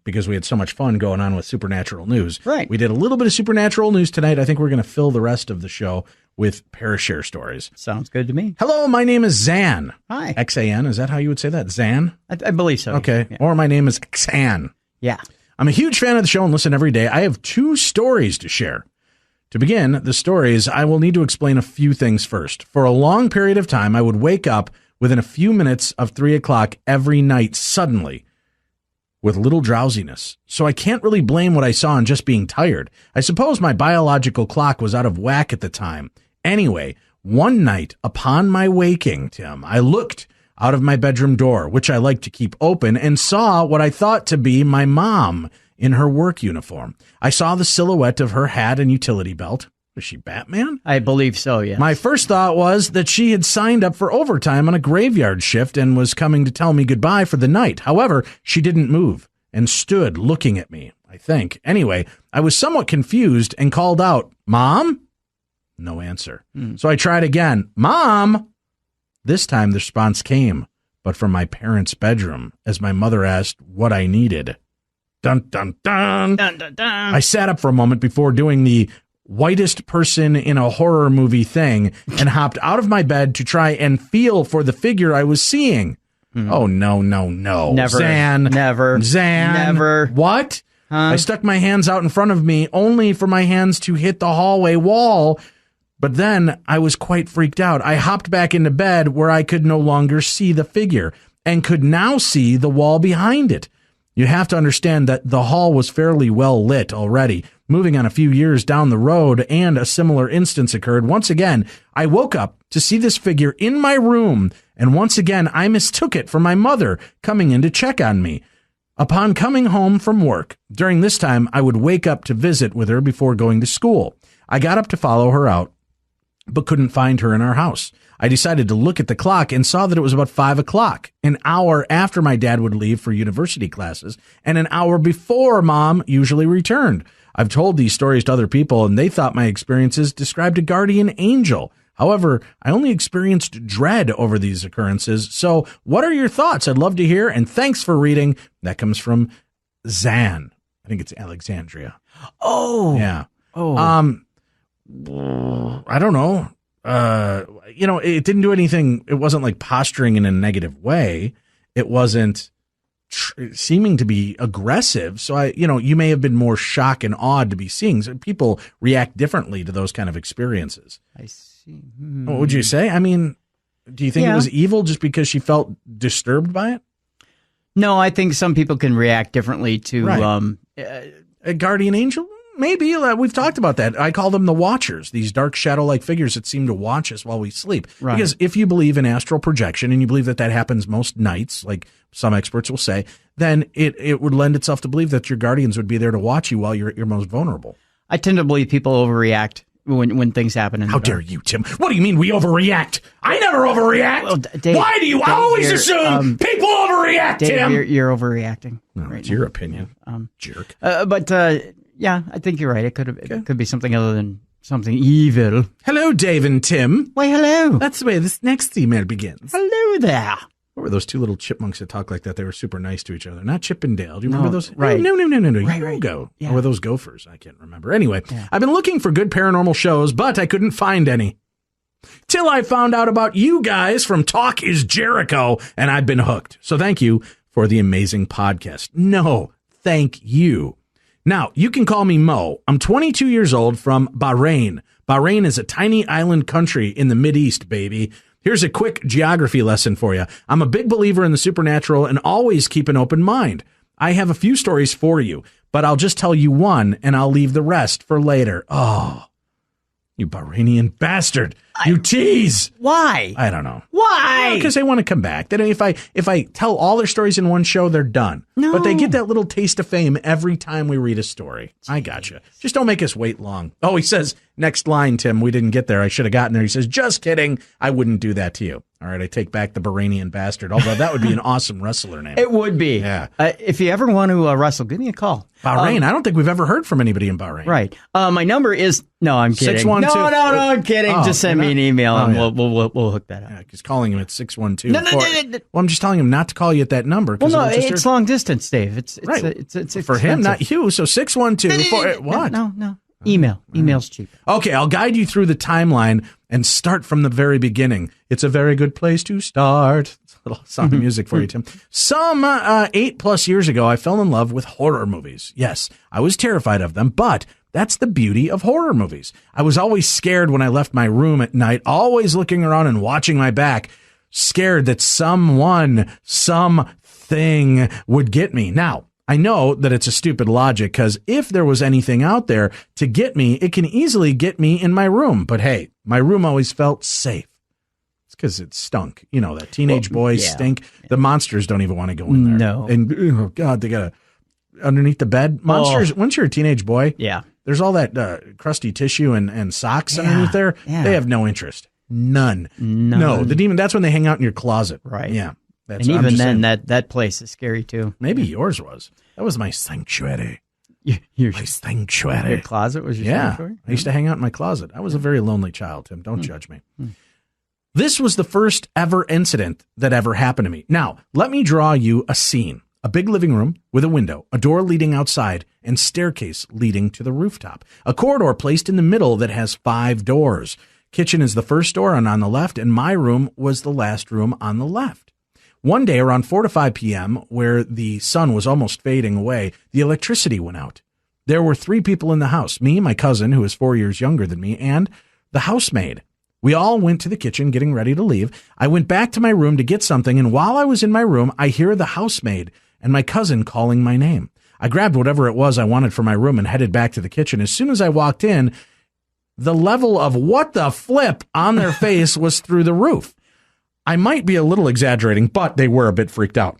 Because we had so much fun going on with supernatural news. Right. We did a little bit of supernatural news tonight. I think we're going to fill the rest of the show with Parashare stories. Sounds good to me. Hello, my name is Zan. Hi. X-A-N. Is that how you would say that? Zan? I believe so. Okay. Yeah. Or my name is Xan. Yeah. I'm a huge fan of the show and listen every day. I have 2 stories to share. To begin the stories, I will need to explain a few things first. For a long period of time, I would wake up within a few minutes of 3 o'clock every night suddenly, with little drowsiness. So I can't really blame what I saw on just being tired. I suppose my biological clock was out of whack at the time. Anyway, one night upon my waking, Tim, I looked out of my bedroom door, which I like to keep open, and saw what I thought to be my mom in her work uniform. I saw the silhouette of her hat and utility belt. Was she Batman? I believe so, yes. My first thought was that she had signed up for overtime on a graveyard shift and was coming to tell me goodbye for the night. However, she didn't move and stood looking at me, I think. Anyway, I was somewhat confused and called out, "Mom?" No answer. So I tried again, "Mom?" This time the response came, but from my parents' bedroom, as my mother asked what I needed. Dun, dun, dun. Dun, dun, dun. I sat up for a moment before doing the whitest person in a horror movie thing and hopped out of my bed to try and feel for the figure I was seeing. Oh, no. Never. Zan. Never. Zan. Never. What? Huh? I stuck my hands out in front of me only for my hands to hit the hallway wall. But then I was quite freaked out. I hopped back into bed where I could no longer see the figure and could now see the wall behind it. You have to understand that the hall was fairly well lit already. Moving on a few years down the road, and a similar instance occurred. Once again, I woke up to see this figure in my room, and once again, I mistook it for my mother coming in to check on me. Upon coming home from work, during this time, I would wake up to visit with her before going to school. I got up to follow her out, but couldn't find her in our house. I decided to look at the clock and saw that it was about 5 o'clock, an hour after my dad would leave for university classes, and an hour before Mom usually returned. I've told these stories to other people, and they thought my experiences described a guardian angel. However, I only experienced dread over these occurrences. So what are your thoughts? I'd love to hear, and thanks for reading. That comes from Zan. I think it's Alexandria. Oh. Yeah. Oh. I don't know. it didn't do anything. It wasn't like posturing in a negative way. It wasn't seeming to be aggressive. So you may have been more shocked and awed to be seeing. So people react differently to those kind of experiences. I see. What would you say? I mean, do you think it was evil just because she felt disturbed by it? No, I think some people can react differently to a guardian angel. Maybe. We've talked about that. I call them the watchers, these dark shadow-like figures that seem to watch us while we sleep. Right. Because if you believe in astral projection and you believe that happens most nights, like some experts will say, then it would lend itself to believe that your guardians would be there to watch you while you're at your most vulnerable. I tend to believe people overreact when things happen. How dare you, Tim? What do you mean we overreact? I never overreact. Well, Dave, why do you always assume people overreact, Dave, Tim? You're overreacting. No, right it's now. your opinion, jerk. Yeah, I think you're right. It could be something other than something evil. Hello, Dave and Tim. Why, hello. That's the way this next email begins. Hello there. What were those two little chipmunks that talk like that? They were super nice to each other. Not Chip and Dale. Do you remember those? Right. No. Right. Hugo. Yeah. Or were those gophers? I can't remember. Anyway, I've been looking for good paranormal shows, but I couldn't find any. Till I found out about you guys from Talk is Jericho, and I've been hooked. So thank you for the amazing podcast. No, thank you. Now, you can call me Mo. I'm 22 years old from Bahrain. Bahrain is a tiny island country in the Mideast, baby. Here's a quick geography lesson for you. I'm a big believer in the supernatural and always keep an open mind. I have a few stories for you, but I'll just tell you one and I'll leave the rest for later. Oh, you Bahrainian bastard. You tease. Why? I don't know. Why? Because they want to come back. Then if I tell all their stories in one show, they're done. No. But they get that little taste of fame every time we read a story. I gotcha. Just don't make us wait long. Oh, he says, next line, Tim, we didn't get there. I should have gotten there. He says, just kidding. I wouldn't do that to you. All right, I take back the Bahrainian bastard, although that would be an awesome wrestler name. It would be. Yeah. If you ever want to wrestle, give me a call. Bahrain. I don't think we've ever heard from anybody in Bahrain. Right. My number is, no, I'm kidding. 612. No, I'm kidding. Oh, Just send me an email and we'll hook that up. Yeah, he's calling him at 612. No. Well, I'm just telling him not to call you at that number. Well, no, it's long distance, Dave. It's right. It's for expensive. him, not you. So 612. What? No. Email's cheap. Okay, I'll guide you through the timeline and start from the very beginning. It's a very good place to start. It's a little song of music for you, Tim. Some 8+ years ago, I fell in love with horror movies. Yes, I was terrified of them, but that's the beauty of horror movies. I was always scared when I left my room at night, always looking around and watching my back, scared that something would get me. Now, I know that it's a stupid logic because if there was anything out there to get me, it can easily get me in my room. But hey, my room always felt safe. It's because it stunk. You know, that teenage boys stink. Yeah. The monsters don't even want to go in there. No. And, oh, God, they got to, underneath the bed. Monsters, once you're a teenage boy, there's all that crusty tissue and socks underneath there. Yeah. They have no interest. None. No, the demon, that's when they hang out in your closet. Right. Yeah. And even then, that place is scary too. Maybe yours was. That was my sanctuary. Your sanctuary. Your closet was your sanctuary? I used to hang out in my closet. I was a very lonely child, Tim. Don't judge me. This was the first ever incident that ever happened to me. Now, let me draw you a scene. A big living room with a window, a door leading outside, and staircase leading to the rooftop. A corridor placed in the middle that has 5 doors. Kitchen is the first door on the left, and my room was the last room on the left. One day around 4 to 5 p.m., where the sun was almost fading away, the electricity went out. There were 3 people in the house, me, my cousin, who is 4 years younger than me, and the housemaid. We all went to the kitchen getting ready to leave. I went back to my room to get something, and while I was in my room, I hear the housemaid and my cousin calling my name. I grabbed whatever it was I wanted for my room and headed back to the kitchen. As soon as I walked in, the level of what the flip on their face was through the roof. I might be a little exaggerating, but they were a bit freaked out.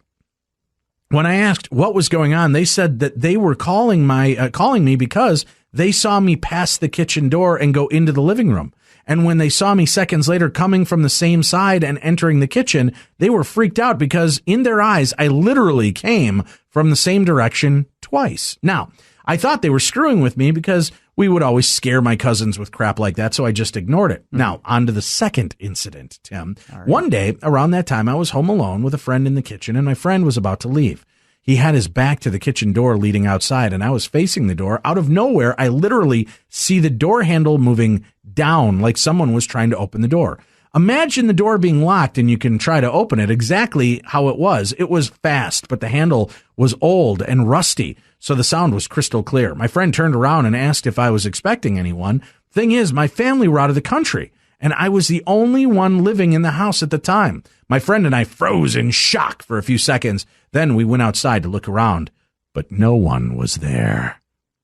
When I asked what was going on, they said that they were calling me because they saw me pass the kitchen door and go into the living room. And when they saw me seconds later coming from the same side and entering the kitchen, they were freaked out because in their eyes, I literally came from the same direction twice. Now, I thought they were screwing with me because we would always scare my cousins with crap like that, so I just ignored it. Now, on to the second incident, Tim. Right. One day, around that time, I was home alone with a friend in the kitchen, and my friend was about to leave. He had his back to the kitchen door leading outside, and I was facing the door. Out of nowhere, I literally see the door handle moving down like someone was trying to open the door. Imagine the door being locked and you can try to open it exactly how it was. It was fast, but the handle was old and rusty, so the sound was crystal clear. My friend turned around and asked if I was expecting anyone. Thing is, my family were out of the country, and I was the only one living in the house at the time. My friend and I froze in shock for a few seconds. Then we went outside to look around, but no one was there.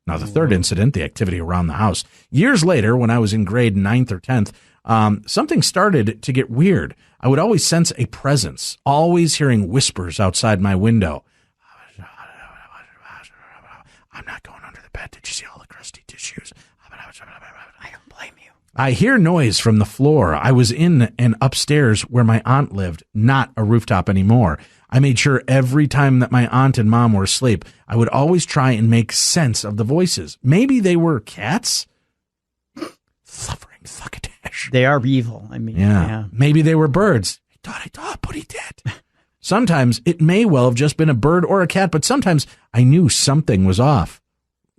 Now, the third incident, the activity around the house. Years later, when I was in grade 9th or 10th, something started to get weird. I would always sense a presence, always hearing whispers outside my window. I'm not going under the bed. Did you see all the crusty tissues? I don't blame you. I hear noise from the floor. I was in and upstairs where my aunt lived, not a rooftop anymore. I made sure every time that my aunt and mom were asleep, I would always try and make sense of the voices. Maybe they were cats? Suffering succotash. They are evil. I mean, Yeah. Maybe they were birds. I thought, but he did. Sometimes it may well have just been a bird or a cat, but sometimes I knew something was off.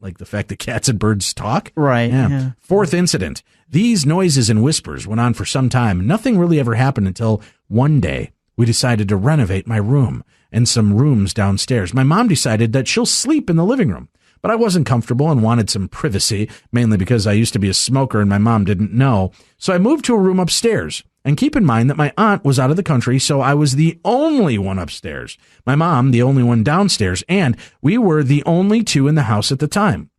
Like the fact that cats and birds talk. Right. Yeah. Fourth incident. These noises and whispers went on for some time. Nothing really ever happened until one day we decided to renovate my room and some rooms downstairs. My mom decided that she'll sleep in the living room, but I wasn't comfortable and wanted some privacy, mainly because I used to be a smoker and my mom didn't know. So I moved to a room upstairs. And keep in mind that my aunt was out of the country, so I was the only one upstairs. My mom, the only one downstairs, and we were the only two in the house at the time.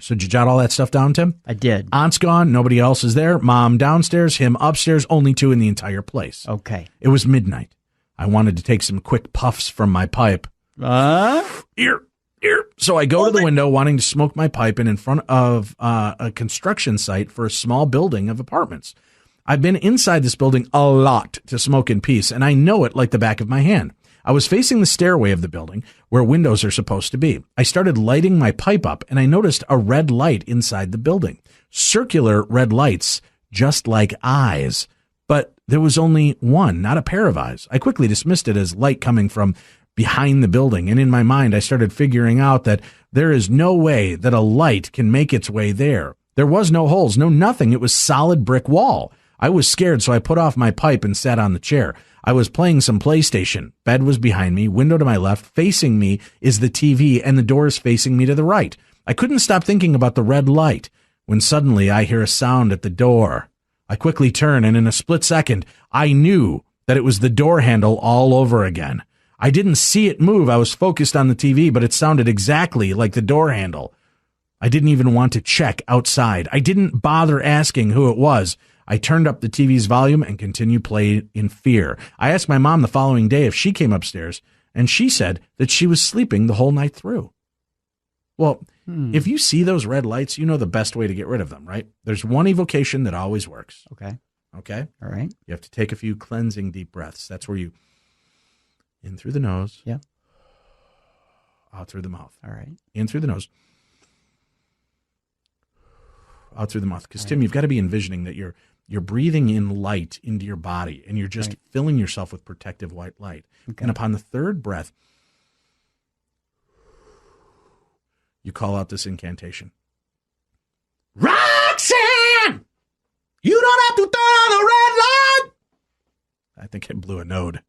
So did you jot all that stuff down, Tim? I did. Aunt's gone. Nobody else is there. Mom downstairs, him upstairs, only two in the entire place. Okay. It was midnight. I wanted to take some quick puffs from my pipe. Ear. So I go to the window wanting to smoke my pipe in front of a construction site for a small building of apartments. I've been inside this building a lot to smoke in peace, and I know it like the back of my hand. I was facing the stairway of the building where windows are supposed to be. I started lighting my pipe up, and I noticed a red light inside the building. Circular red lights, just like eyes. But there was only one, not a pair of eyes. I quickly dismissed it as light coming from behind the building, and in my mind I started figuring out that there is no way that a light can make its way there. There was no holes, no nothing. It was solid brick wall. I was scared, so I put off my pipe and sat on the chair. I was playing some PlayStation. Bed was behind me, window to my left. Facing me is the TV, and the door is facing me to the right. I couldn't stop thinking about the red light when suddenly I hear a sound at the door. I quickly turn, and in a split second, I knew that it was the door handle all over again. I didn't see it move. I was focused on the TV, but it sounded exactly like the door handle. I didn't even want to check outside. I didn't bother asking who it was. I turned up the TV's volume and continued playing in fear. I asked my mom the following day if she came upstairs, and she said that she was sleeping the whole night through. Well, if you see those red lights, you know the best way to get rid of them, right? There's one evocation that always works. Okay. All right. You have to take a few cleansing deep breaths. That's where you in through the nose. Yeah. Out through the mouth. All right. In through the nose. Out through the mouth. Because, Tim, you've got to be envisioning that you're breathing in light into your body, and you're just filling yourself with protective white light. Okay. And upon the third breath, you call out this incantation. Roxanne! You don't have to turn on the red light! I think I blew a node.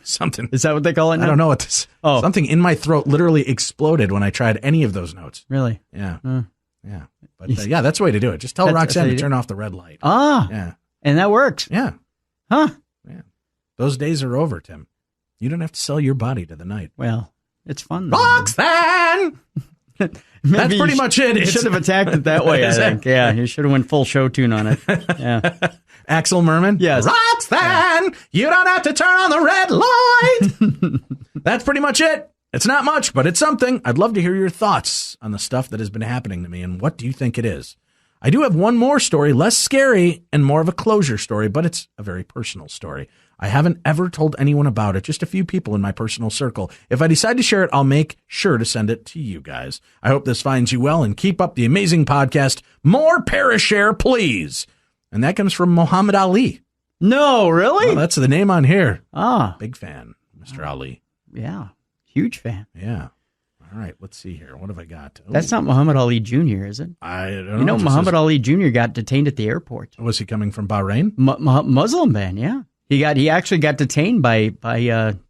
Something. Is that what they call it now? I don't know what this. Oh. Something in my throat literally exploded when I tried any of those notes. Really? Yeah. Yeah. But yeah, that's the way to do it. Just tell Roxanne to turn off the red light. Yeah. And that works. Yeah. Huh? Yeah. Those days are over, Tim. You don't have to sell your body to the night. Well, it's fun. Though. Roxanne! That's pretty much it. You should have attacked it that way, I think. Yeah, you should have went full show tune on it. Yeah. Axel Merman? Yes. Roxanne! You don't have to turn on the red light! That's pretty much it. It's not much, but it's something. I'd love to hear your thoughts on the stuff that has been happening to me, and what do you think it is? I do have one more story, less scary and more of a closure story, but it's a very personal story. I haven't ever told anyone about it, just a few people in my personal circle. If I decide to share it, I'll make sure to send it to you guys. I hope this finds you well, and keep up the amazing podcast. More Parashare, please. And that comes from Muhammad Ali. No, really? Well, that's the name on here. Ah. Big fan, Mr. Ali. Yeah. Huge fan. Yeah. All right, let's see here. What have I got? That's not Muhammad Ali Jr., is it? I don't know. You know, Muhammad Ali Jr. got detained at the airport. Was he coming from Bahrain? Muslim ban, yeah. He actually got detained by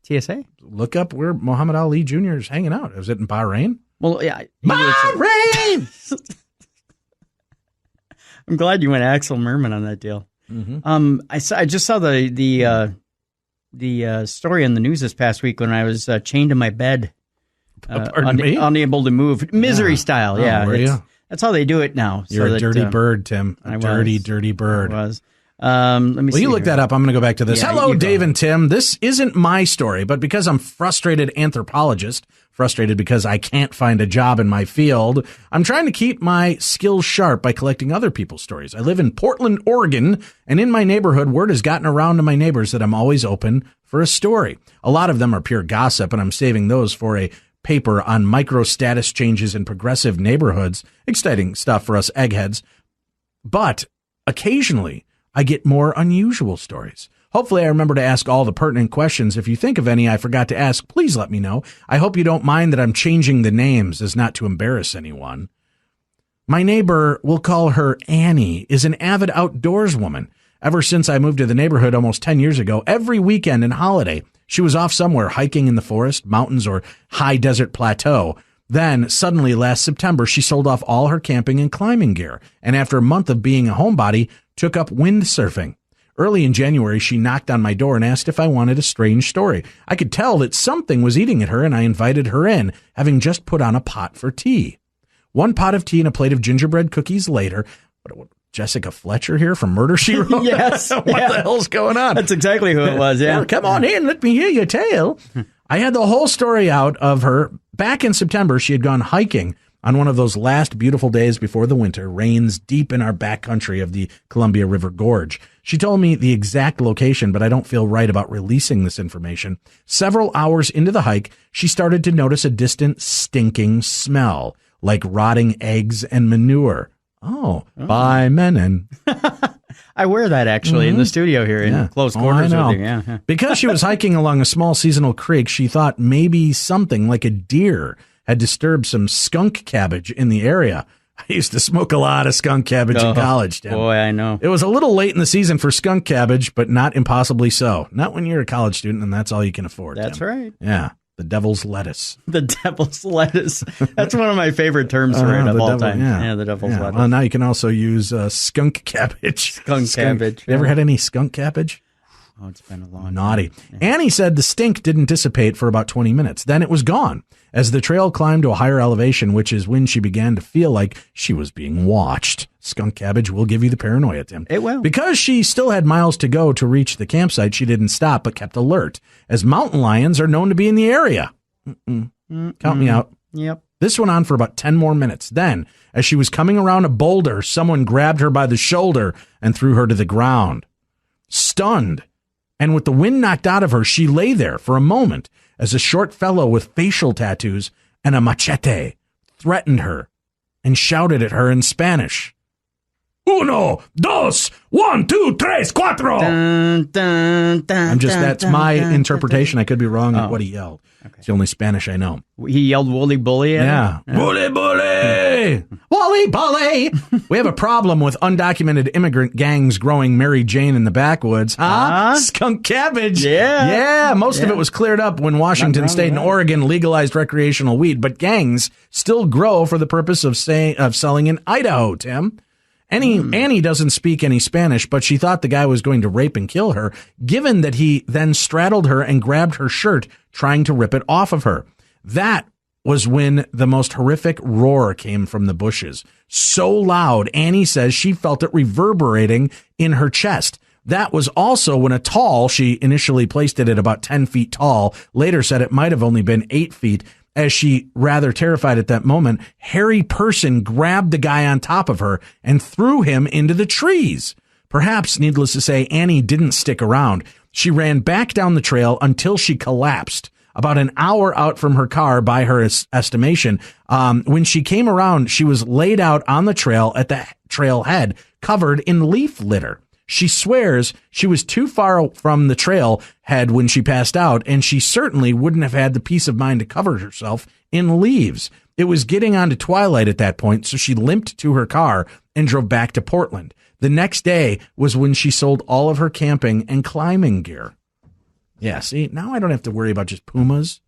TSA. Look up where Muhammad Ali Jr. is hanging out. Was it in Bahrain? Well, yeah. Bahrain! I'm glad you went Axel Merman on that deal. Mm-hmm. I just saw the story on the news this past week when I was chained to my bed. Unable to move, misery style. Yeah, were you? That's how they do it now. You're a dirty bird, Tim. Dirty bird. I was. Let me see. You look that up. I'm going to go back to this. Yeah, Hello, Dave and Tim. This isn't my story, but because I'm frustrated anthropologist, frustrated because I can't find a job in my field, I'm trying to keep my skills sharp by collecting other people's stories. I live in Portland, Oregon, and in my neighborhood, word has gotten around to my neighbors that I'm always open for a story. A lot of them are pure gossip, and I'm saving those for a paper on micro status changes in progressive neighborhoods. Exciting stuff for us eggheads. But occasionally I get more unusual stories. Hopefully I remember to ask all the pertinent questions. If you think of any I forgot to ask, please let me know. I hope you don't mind that I'm changing the names as not to embarrass anyone. My neighbor, we'll call her Annie, is an avid outdoors woman. Ever since I moved to the neighborhood almost 10 years ago, every weekend and holiday, she was off somewhere hiking in the forest, mountains, or high desert plateau. Then, suddenly last September, she sold off all her camping and climbing gear, and after a month of being a homebody, took up windsurfing. Early in January, she knocked on my door and asked if I wanted a strange story. I could tell that something was eating at her, and I invited her in, having just put on a pot for tea. One pot of tea and a plate of gingerbread cookies later. Jessica Fletcher here from Murder, She Wrote? Yes. What the hell's going on? That's exactly who it was, yeah. Well, come on in. Let me hear your tale. I had the whole story out of her. Back in September, she had gone hiking on one of those last beautiful days before the winter rains deep in our backcountry of the Columbia River Gorge. She told me the exact location, but I don't feel right about releasing this information. Several hours into the hike, she started to notice a distant stinking smell, like rotting eggs and manure. Oh, by Menon. I wear that actually in the studio here in close quarters with you. Yeah. Because she was hiking along a small seasonal creek, she thought maybe something like a deer had disturbed some skunk cabbage in the area. I used to smoke a lot of skunk cabbage in college, Tim. Boy, I know. It was a little late in the season for skunk cabbage, but not impossibly so. Not when you're a college student and that's all you can afford. That's Tim. right. Yeah. The devil's lettuce. The devil's lettuce. That's one of my favorite terms for it of all time. Yeah, the devil's lettuce. Well, now you can also use skunk cabbage. Skunk cabbage. You ever had any skunk cabbage? Oh, it's been a long Naughty. time. Yeah. Annie said the stink didn't dissipate for about 20 minutes. Then it was gone as the trail climbed to a higher elevation, which is when she began to feel like she was being watched. Skunk cabbage will give you the paranoia, Tim. It will. Because she still had miles to go to reach the campsite, she didn't stop but kept alert, as mountain lions are known to be in the area. Count me out. Yep. This went on for about 10 more minutes. Then, as she was coming around a boulder, someone grabbed her by the shoulder and threw her to the ground. Stunned, and with the wind knocked out of her, she lay there for a moment as a short fellow with facial tattoos and a machete threatened her and shouted at her in Spanish. Uno, dos, 1, 2, 3, 4. Dun, dun, dun, That's my interpretation. I could be wrong at what he yelled. Okay. It's the only Spanish I know. He yelled "Wooly bully" at her? Yeah. Bully, bully! Wooly, bully! We have a problem with undocumented immigrant gangs growing Mary Jane in the backwoods. Huh? Skunk cabbage. Yeah. Most of it was cleared up when Washington State and Oregon legalized recreational weed, but gangs still grow for the purpose of selling in Idaho, Tim. Annie doesn't speak any Spanish, but she thought the guy was going to rape and kill her, given that he then straddled her and grabbed her shirt, trying to rip it off of her. That was when the most horrific roar came from the bushes. So loud, Annie says she felt it reverberating in her chest. That was also when she initially placed it at about 10 feet tall, later said it might have only been 8 feet. As she, rather terrified at that moment, hairy person grabbed the guy on top of her and threw him into the trees. Perhaps, needless to say, Annie didn't stick around. She ran back down the trail until she collapsed. About an hour out from her car, by her estimation, when she came around, she was laid out on the trail at the trailhead, covered in leaf litter. She swears she was too far from the trailhead when she passed out, and she certainly wouldn't have had the peace of mind to cover herself in leaves. It was getting on to twilight at that point, so she limped to her car and drove back to Portland. The next day was when she sold all of her camping and climbing gear. Yeah, see, now I don't have to worry about just pumas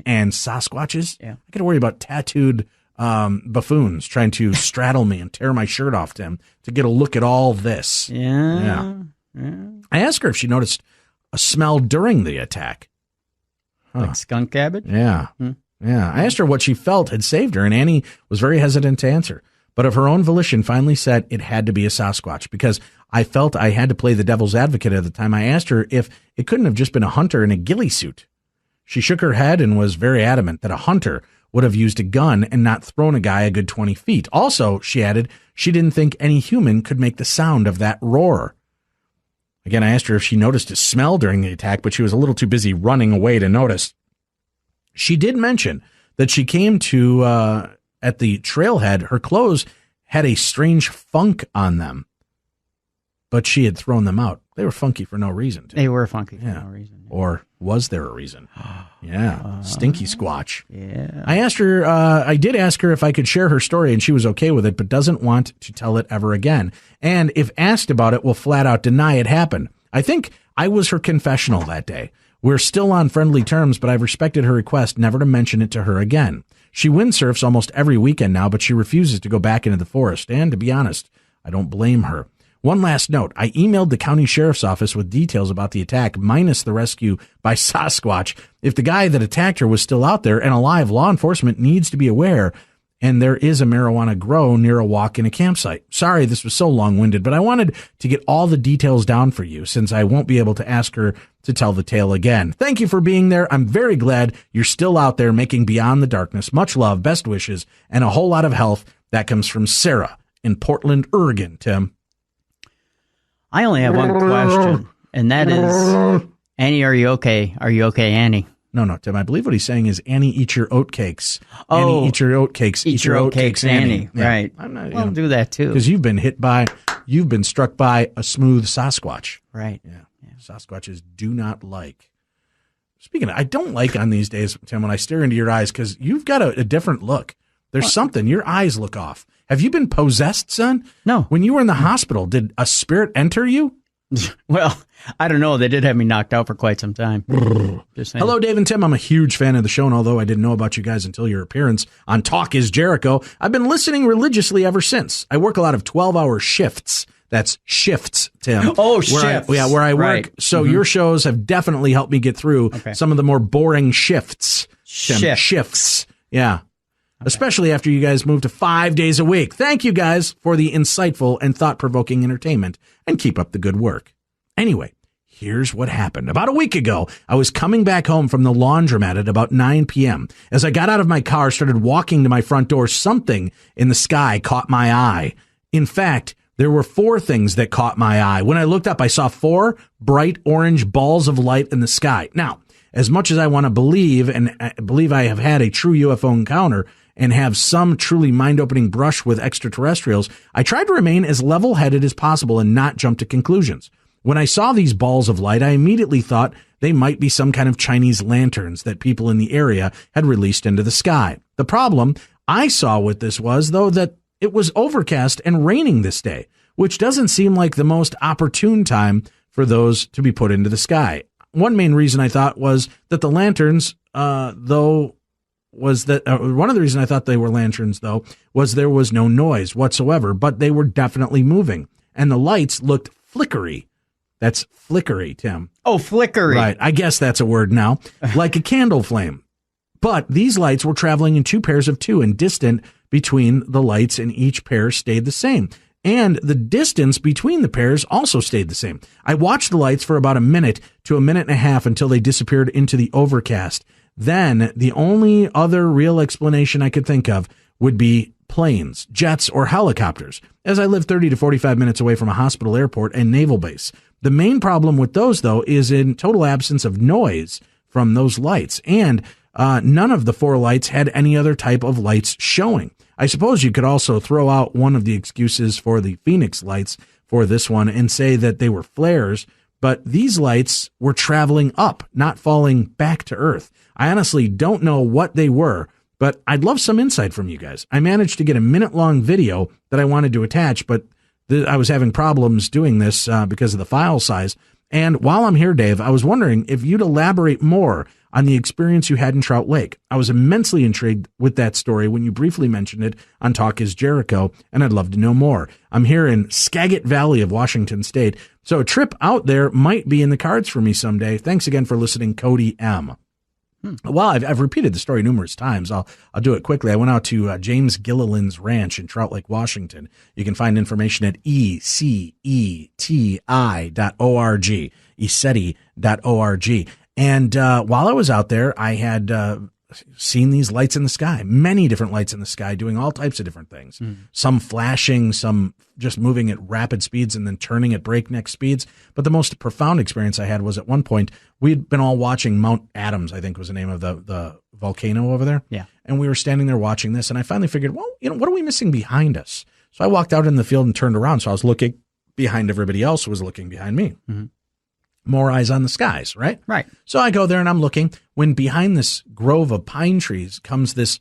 and Sasquatches. Yeah. I got to worry about tattooed buffoons trying to straddle me and tear my shirt off to get a look at all this. Yeah. I asked her if she noticed a smell during the attack. Like skunk cabbage? Yeah. Yeah. I asked her what she felt had saved her, and Annie was very hesitant to answer. But of her own volition, finally said it had to be a Sasquatch, because I felt I had to play the devil's advocate at the time. I asked her if it couldn't have just been a hunter in a ghillie suit. She shook her head and was very adamant that a hunter would have used a gun and not thrown a guy a good 20 feet. Also, she added, she didn't think any human could make the sound of that roar. Again, I asked her if she noticed a smell during the attack, but she was a little too busy running away to notice. She did mention that she came to, at the trailhead, her clothes had a strange funk on them, but she had thrown them out. They were funky for no reason. They were funky for no reason. Or was there a reason? Yeah. Stinky Squatch. Yeah. I did ask her if I could share her story, and she was okay with it, but doesn't want to tell it ever again. And if asked about it, will flat out deny it happened. I think I was her confessional that day. We're still on friendly terms, but I've respected her request never to mention it to her again. She windsurfs almost every weekend now, but she refuses to go back into the forest. And to be honest, I don't blame her. One last note. I emailed the county sheriff's office with details about the attack, minus the rescue by Sasquatch. If the guy that attacked her was still out there and alive, law enforcement needs to be aware. And there is a marijuana grow near a walk-in a campsite. Sorry, this was so long-winded, but I wanted to get all the details down for you, since I won't be able to ask her to tell the tale again. Thank you for being there. I'm very glad you're still out there making Beyond the Darkness. Much love, best wishes, and a whole lot of health. That comes from Sarah in Portland, Oregon. Tim? I only have one question, and that is, Annie, are you okay? Are you okay, Annie? No, Tim. I believe what he's saying is, Annie, eat your oatcakes. Oh, Annie, eat your oatcakes. Eat your oatcakes, Annie. Yeah. Right. I'm not, I'll do that too. Because you've been struck by a smooth Sasquatch. Right. Yeah. Sasquatches do not like. Speaking of, I don't like on these days, Tim, when I stare into your eyes, because you've got a different look. There's something. Your eyes look off. Have you been possessed, son? No. When you were in the hospital, did a spirit enter you? Well, I don't know. They did have me knocked out for quite some time. Just saying. Hello, Dave and Tim. I'm a huge fan of the show, and although I didn't know about you guys until your appearance on Talk is Jericho, I've been listening religiously ever since. I work a lot of 12-hour shifts. That's shifts, Tim. Oh, shifts. Where I work. Right. So your shows have definitely helped me get through some of the more boring shifts. Tim. Shifts. Yeah. Okay. Especially after you guys moved to 5 days a week. Thank you guys for the insightful and thought-provoking entertainment, and keep up the good work. Anyway, here's what happened. About a week ago, I was coming back home from the laundromat at about 9 p.m. As I got out of my car, started walking to my front door, something in the sky caught my eye. In fact, there were 4 things that caught my eye. When I looked up, I saw 4 bright orange balls of light in the sky. Now, as much as I want to believe, and I believe I have had a true UFO encounter and have some truly mind-opening brush with extraterrestrials, I tried to remain as level-headed as possible and not jump to conclusions. When I saw these balls of light, I immediately thought they might be some kind of Chinese lanterns that people in the area had released into the sky. The problem I saw with this was, though, that it was overcast and raining this day, which doesn't seem like the most opportune time for those to be put into the sky. One main reason I thought was that the lanterns, one of the reasons I thought they were lanterns, though, was there was no noise whatsoever, but they were definitely moving, and the lights looked flickery. That's flickery, Tim. Oh, flickery. Right. I guess that's a word now. Like a candle flame. But these lights were traveling in 2 pairs of 2, and distant between the lights in each pair stayed the same. And the distance between the pairs also stayed the same. I watched the lights for about a minute to a minute and a half until they disappeared into the overcast. Then the only other real explanation I could think of would be planes, jets, or helicopters, as I live 30 to 45 minutes away from a hospital, airport, and naval base. The main problem with those, though, is in total absence of noise from those lights, and none of the 4 lights had any other type of lights showing. I suppose you could also throw out one of the excuses for the Phoenix lights for this one and say that they were flares, but these lights were traveling up, not falling back to Earth. I honestly don't know what they were, but I'd love some insight from you guys. I managed to get a minute-long video that I wanted to attach, but I was having problems doing this because of the file size. And while I'm here, Dave, I was wondering if you'd elaborate more on the experience you had in Trout Lake. I was immensely intrigued with that story when you briefly mentioned it on Talk is Jericho, and I'd love to know more. I'm here in Skagit Valley of Washington State, so a trip out there might be in the cards for me someday. Thanks again for listening, Cody M. Well, I've repeated the story numerous times. I'll do it quickly. I went out to James Gilliland's ranch in Trout Lake, Washington. You can find information at eceti.org, eceti.org. And while I was out there, I had seen these lights in the sky, many different lights in the sky doing all types of different things. Some flashing, some just moving at rapid speeds and then turning at breakneck speeds. But the most profound experience I had was at one point, we'd been all watching Mount Adams, I think was the name of the volcano over there. Yeah. And we were standing there watching this, and I finally figured, well, what are we missing behind us? So I walked out in the field and turned around. So I was looking behind everybody else who was looking behind me. More eyes on the skies, right? Right. So I go there and I'm looking when behind this grove of pine trees comes this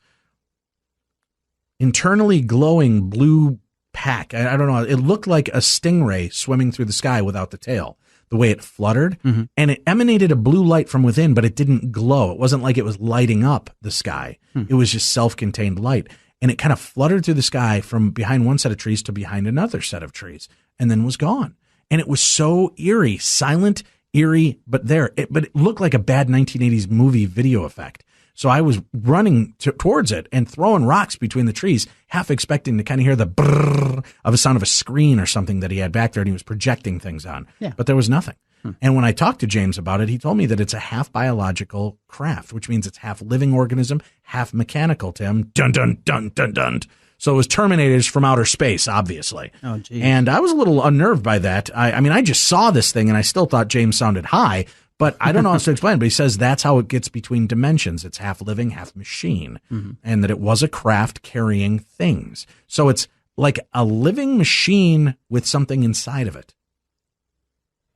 internally glowing blue pack. I don't know. It looked like a stingray swimming through the sky without the tail, the way it fluttered, and it emanated a blue light from within, but it didn't glow. It wasn't like it was lighting up the sky. It was just self-contained light. And it kind of fluttered through the sky from behind one set of trees to behind another set of trees and then was gone. And it was so eerie, silent, eerie, but but it looked like a bad 1980s movie video effect. So I was running towards it and throwing rocks between the trees, half expecting to kind of hear the brrrr of a sound of a screen or something that he had back there and he was projecting things on. Yeah. But there was nothing. And when I talked to James about it, he told me that it's a half biological craft, which means it's half living organism, half mechanical, Tim. Dun, dun, dun, dun, dun. So it was Terminators from outer space, obviously. Oh, geez. And I was a little unnerved by that. I mean, I just saw this thing and I still thought James sounded high, but I don't know how to explain it. But he says that's how it gets between dimensions. It's half living, half machine, and that it was a craft carrying things. So it's like a living machine with something inside of it.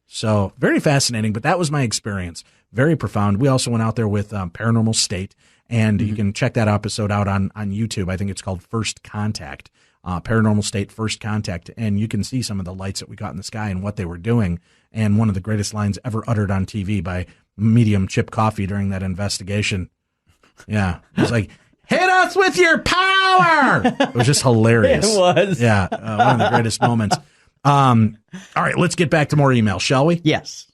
So very fascinating, but that was my experience. Very profound. We also went out there with Paranormal State. And you can check that episode out on YouTube. I think it's called First Contact, Paranormal State First Contact. And you can see some of the lights that we got in the sky and what they were doing. And one of the greatest lines ever uttered on TV by Medium Chip Coffee during that investigation. Yeah. It was like, hit us with your power. It was just hilarious. It was. Yeah. One of the greatest moments. All right. Let's get back to more emails, shall we? Yes.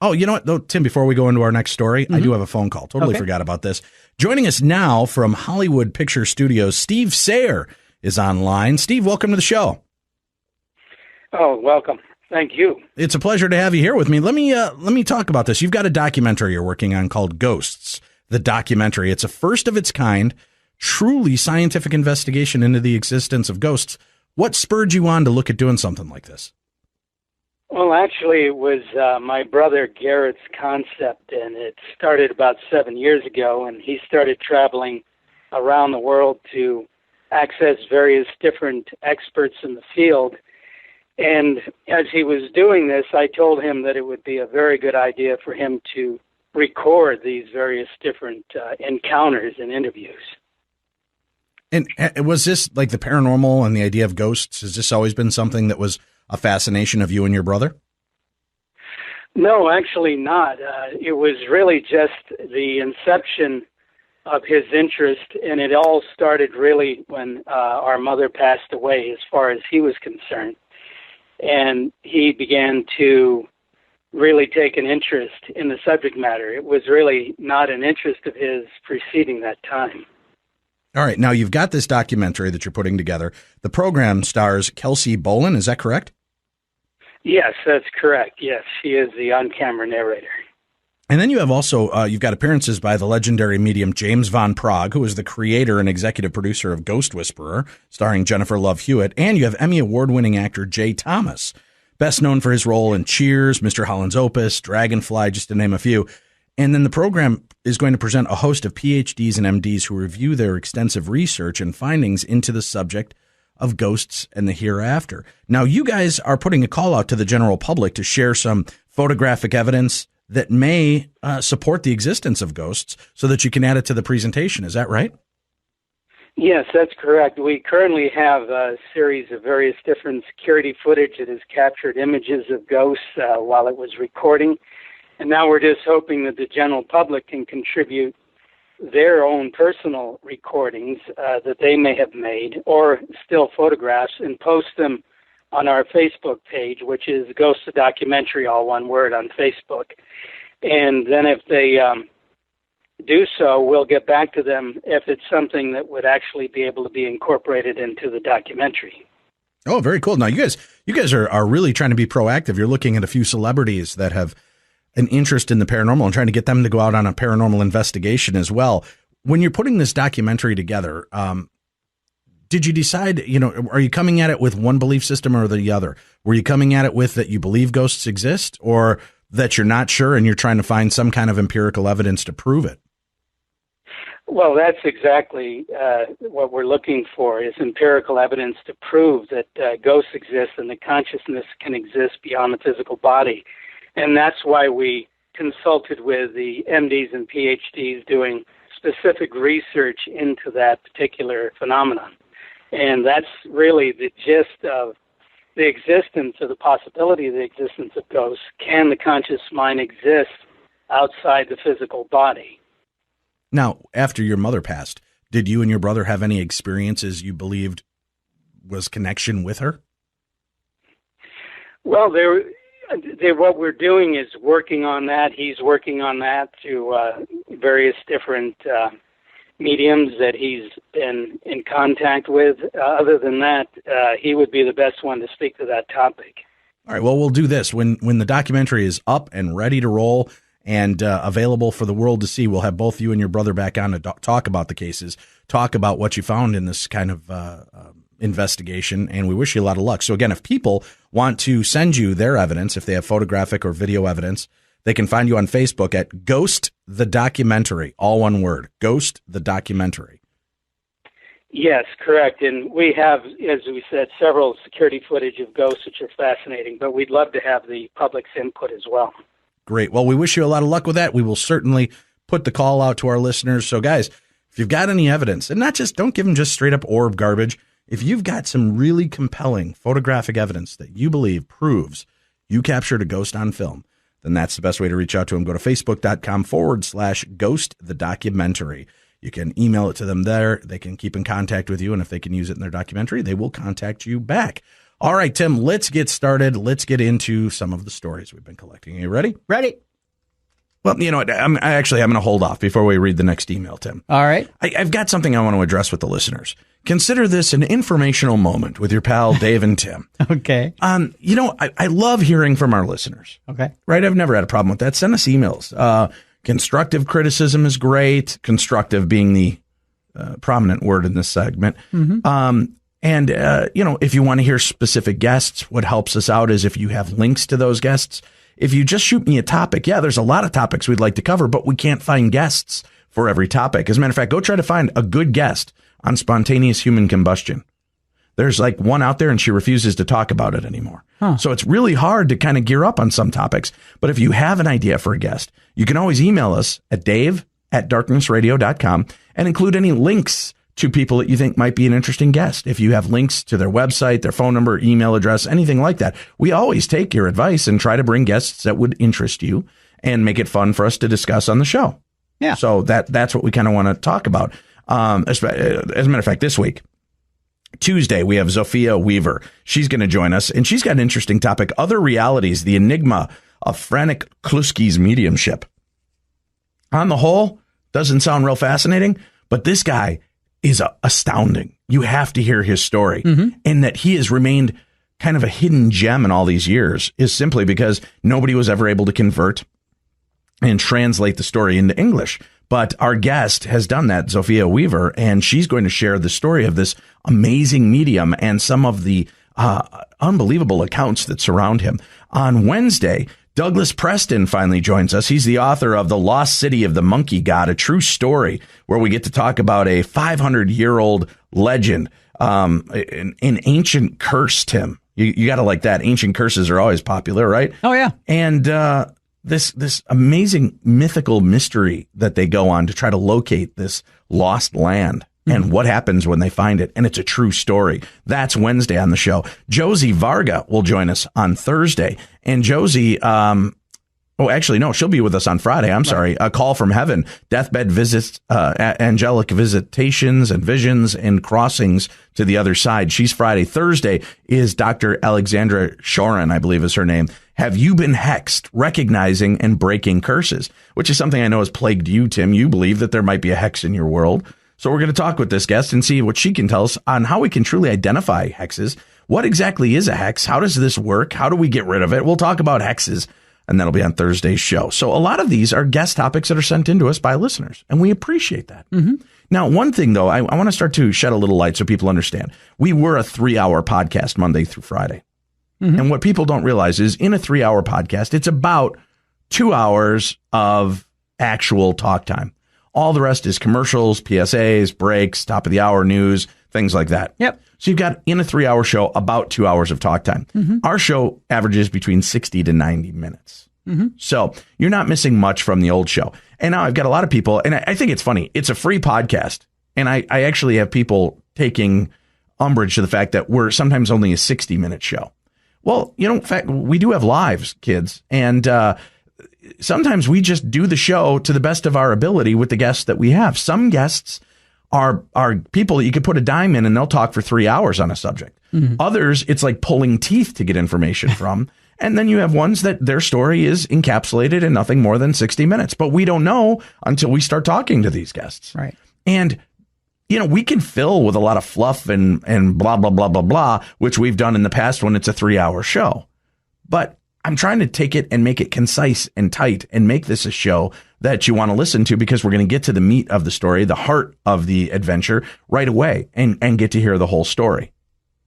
Oh, you know what, though, Tim, before we go into our next story, I do have a phone call. Totally forgot about this. Joining us now from Hollywood Picture Studios, Steve Sayer is online. Steve, welcome to the show. Oh, welcome. Thank you. It's a pleasure to have you here with me. Let me talk about this. You've got a documentary you're working on called Ghosts, the documentary. It's a first of its kind, truly scientific investigation into the existence of ghosts. What spurred you on to look at doing something like this? Well, actually, it was my brother Garrett's concept, and it started about 7 years ago, and he started traveling around the world to access various different experts in the field. And as he was doing this, I told him that it would be a very good idea for him to record these various different encounters and interviews. And was this like the paranormal and the idea of ghosts? Has this always been something that was a fascination of you and your brother? No, actually not. It was really just the inception of his interest, and it all started really when our mother passed away, as far as he was concerned. And he began to really take an interest in the subject matter. It was really not an interest of his preceding that time. All right. Now, you've got this documentary that you're putting together. The program stars Kelsey Bolin. Is that correct? Yes, that's correct. Yes, she is the on-camera narrator. And then you have also, you've got appearances by the legendary medium James Van Praagh, who is the creator and executive producer of Ghost Whisperer, starring Jennifer Love Hewitt. And you have Emmy Award-winning actor Jay Thomas, best known for his role in Cheers, Mr. Holland's Opus, Dragonfly, just to name a few. And then the program is going to present a host of PhDs and MDs who review their extensive research and findings into the subject of ghosts and the hereafter. Now, you guys are putting a call out to the general public to share some photographic evidence that may support the existence of ghosts so that you can add it to the presentation. Is that right? Yes, that's correct. We currently have a series of various different security footage that has captured images of ghosts while it was recording. And now we're just hoping that the general public can contribute their own personal recordings that they may have made or still photographs and post them on our Facebook page, which is Ghost the Documentary, all one word, on Facebook. And then if they do so, we'll get back to them if it's something that would actually be able to be incorporated into the documentary. Oh, very cool. Now, you guys are really trying to be proactive. You're looking at a few celebrities that have an interest in the paranormal and trying to get them to go out on a paranormal investigation as well. When you're putting this documentary together, did you decide, are you coming at it with one belief system or the other? Were you coming at it with that you believe ghosts exist, or that you're not sure and you're trying to find some kind of empirical evidence to prove it? Well, that's exactly what we're looking for, is empirical evidence to prove that ghosts exist and that consciousness can exist beyond the physical body. And that's why we consulted with the MDs and PhDs doing specific research into that particular phenomenon. And that's really the gist of the existence, or the possibility of the existence of ghosts. Can the conscious mind exist outside the physical body? Now, after your mother passed, did you and your brother have any experiences you believed was connection with her? Well, what we're doing is working on that. He's working on that through various different mediums that he's been in contact with. Other than that, he would be the best one to speak to that topic. All right, well, we'll do this. When the documentary is up and ready to roll and available for the world to see, we'll have both you and your brother back on to talk about the cases, talk about what you found in this kind of investigation, and we wish you a lot of luck. So again, if people want to send you their evidence, if they have photographic or video evidence, they can find you on Facebook at Ghost the Documentary, all one word, Ghost the Documentary. Yes, correct. And we have, as we said, several security footage of ghosts, which are fascinating, but we'd love to have the public's input as well. Great. Well, we wish you a lot of luck with that. We will certainly put the call out to our listeners. So guys, if you've got any evidence, and don't give them just straight up orb garbage. If you've got some really compelling photographic evidence that you believe proves you captured a ghost on film, then that's the best way to reach out to them. Go to facebook.com/Ghost the Documentary. You can email it to them there. They can keep in contact with you. And if they can use it in their documentary, they will contact you back. All right, Tim, let's get started. Let's get into some of the stories we've been collecting. Are you ready? Ready. Well, you know what? I'm going to hold off before we read the next email, Tim. All right. I've got something I want to address with the listeners. Consider this an informational moment with your pal, Dave and Tim. Okay. I love hearing from our listeners. Okay. Right? I've never had a problem with that. Send us emails. Constructive criticism is great. Constructive being the prominent word in this segment. Mm-hmm. If you want to hear specific guests, what helps us out is if you have links to those guests. If you just shoot me a topic, there's a lot of topics we'd like to cover, but we can't find guests for every topic. As a matter of fact, go try to find a good guest on spontaneous human combustion. There's like one out there and she refuses to talk about it anymore. Huh. So it's really hard to kind of gear up on some topics. But if you have an idea for a guest, you can always email us at dave@darknessradio.com and include any links to people that you think might be an interesting guest. If you have links to their website, their phone number, email address, anything like that, we always take your advice and try to bring guests that would interest you and make it fun for us to discuss on the show. Yeah. So that's what we kind of want to talk about. As a matter of fact, this week, Tuesday, we have Zofia Weaver. She's going to join us, and she's got an interesting topic: other realities, the enigma of Frank Kluski's mediumship. On the whole, doesn't sound real fascinating, but this guy is astounding. You have to hear his story. Mm-hmm. And that he has remained kind of a hidden gem in all these years is simply because nobody was ever able to convert and translate the story into English. But our guest has done that, Zofia Weaver, and she's going to share the story of this amazing medium and some of the unbelievable accounts that surround him. On Wednesday, Douglas Preston finally joins us. He's the author of The Lost City of the Monkey God, a true story, where we get to talk about a 500-year-old legend an ancient curse, Tim. You got to like that. Ancient curses are always popular, right? Oh, yeah. And this amazing mythical mystery that they go on to try to locate this lost land and what happens when they find it. And it's a true story. That's Wednesday on the show. Josie Varga will join us on Thursday. And Josie, actually, no, she'll be with us on Friday. I'm sorry. A Call from Heaven, deathbed visits, angelic visitations and visions and crossings to the other side. She's Friday. Thursday is Dr. Alexandra Shorin, I believe is her name. Have you been hexed? Recognizing and breaking curses, which is something I know has plagued you, Tim. You believe that there might be a hex in your world. So we're going to talk with this guest and see what she can tell us on how we can truly identify hexes. What exactly is a hex? How does this work? How do we get rid of it? We'll talk about hexes, and that'll be on Thursday's show. So a lot of these are guest topics that are sent in to us by listeners, and we appreciate that. Now, one thing, though, I want to start to shed a little light so people understand. We were a 3-hour podcast Monday through Friday. And what people don't realize is in a 3-hour podcast, it's about 2 hours of actual talk time. All the rest is commercials, PSAs, breaks, top of the hour news, things like that. Yep. So you've got in a 3-hour show about 2 hours of talk time. Our show averages between 60 to 90 minutes. So you're not missing much from the old show. And now I've got a lot of people, and I think it's funny. It's a free podcast. And I actually have people taking umbrage to the fact that we're sometimes only a 60-minute show. Well, in fact, we do have lives, kids. And sometimes we just do the show to the best of our ability with the guests that we have. Some guests are people that you could put a dime in and they'll talk for 3 hours on a subject. Others, it's like pulling teeth to get information from. And then you have ones that their story is encapsulated in nothing more than 60 minutes. But we don't know until we start talking to these guests. Right. And we can fill with a lot of fluff and blah, blah, blah, blah, blah, which we've done in the past when it's a 3-hour show. But I'm trying to take it and make it concise and tight and make this a show that you want to listen to, because we're going to get to the meat of the story, the heart of the adventure right away and get to hear the whole story.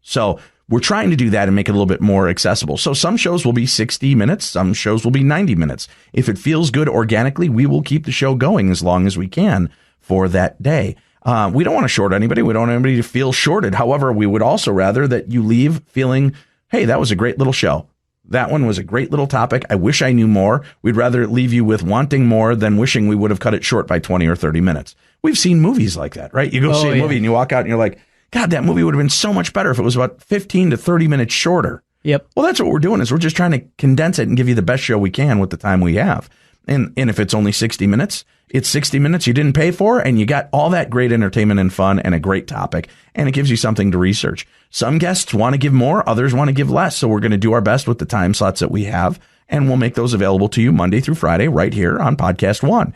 So we're trying to do that and make it a little bit more accessible. So some shows will be 60 minutes. Some shows will be 90 minutes. If it feels good organically, we will keep the show going as long as we can for that day. We don't want to short anybody. We don't want anybody to feel shorted. However, we would also rather that you leave feeling, hey, that was a great little show. That one was a great little topic. I wish I knew more. We'd rather leave you with wanting more than wishing we would have cut it short by 20 or 30 minutes. We've seen movies like that, right? You go see a movie and you walk out and you're like, God, that movie would have been so much better if it was about 15 to 30 minutes shorter. Yep. Well, that's what we're doing, is we're just trying to condense it and give you the best show we can with the time we have. And if it's only 60 minutes, it's 60 minutes you didn't pay for, and you got all that great entertainment and fun and a great topic, and it gives you something to research. Some guests want to give more, others want to give less. So we're going to do our best with the time slots that we have, and we'll make those available to you Monday through Friday right here on Podcast One.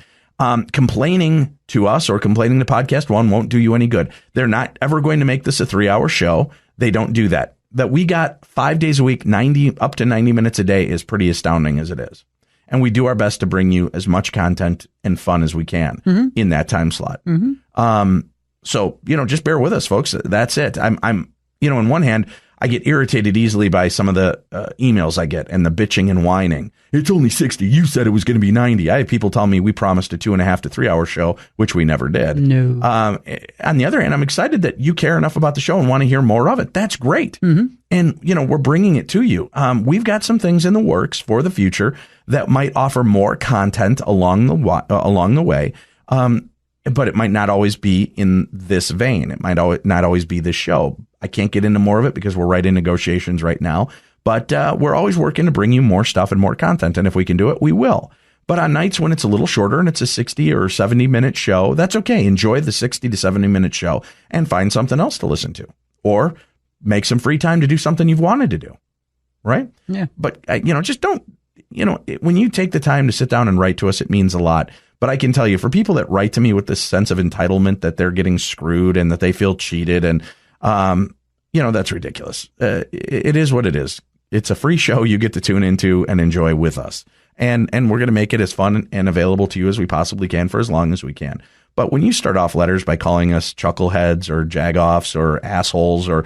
Complaining to us or complaining to Podcast One won't do you any good. They're not ever going to make this a 3-hour show. They don't do that. That we got 5 days a week, up to 90 minutes a day is pretty astounding as it is. And we do our best to bring you as much content and fun as we can in that time slot. So, just bear with us, folks. That's it. I'm, on one hand, I get irritated easily by some of the emails I get and the bitching and whining. It's only 60. You said it was going to be 90. I have people tell me we promised a 2.5 to 3 hour show, which we never did. No. On the other hand, I'm excited that you care enough about the show and want to hear more of it. That's great. And, we're bringing it to you. We've got some things in the works for the future that might offer more content along the way. But it might not always be in this vein. It might not always be this show. I can't get into more of it because we're right in negotiations right now. But we're always working to bring you more stuff and more content. And if we can do it, we will. But on nights when it's a little shorter and it's a 60 or 70 minute show, that's okay. Enjoy the 60 to 70 minute show and find something else to listen to. Or make some free time to do something you've wanted to do. Right? Yeah. But, just don't, when you take the time to sit down and write to us, it means a lot. But I can tell you, for people that write to me with this sense of entitlement that they're getting screwed and that they feel cheated, and, that's ridiculous. It is what it is. It's a free show you get to tune into and enjoy with us. And we're going to make it as fun and available to you as we possibly can for as long as we can. But when you start off letters by calling us chuckleheads or jagoffs or assholes or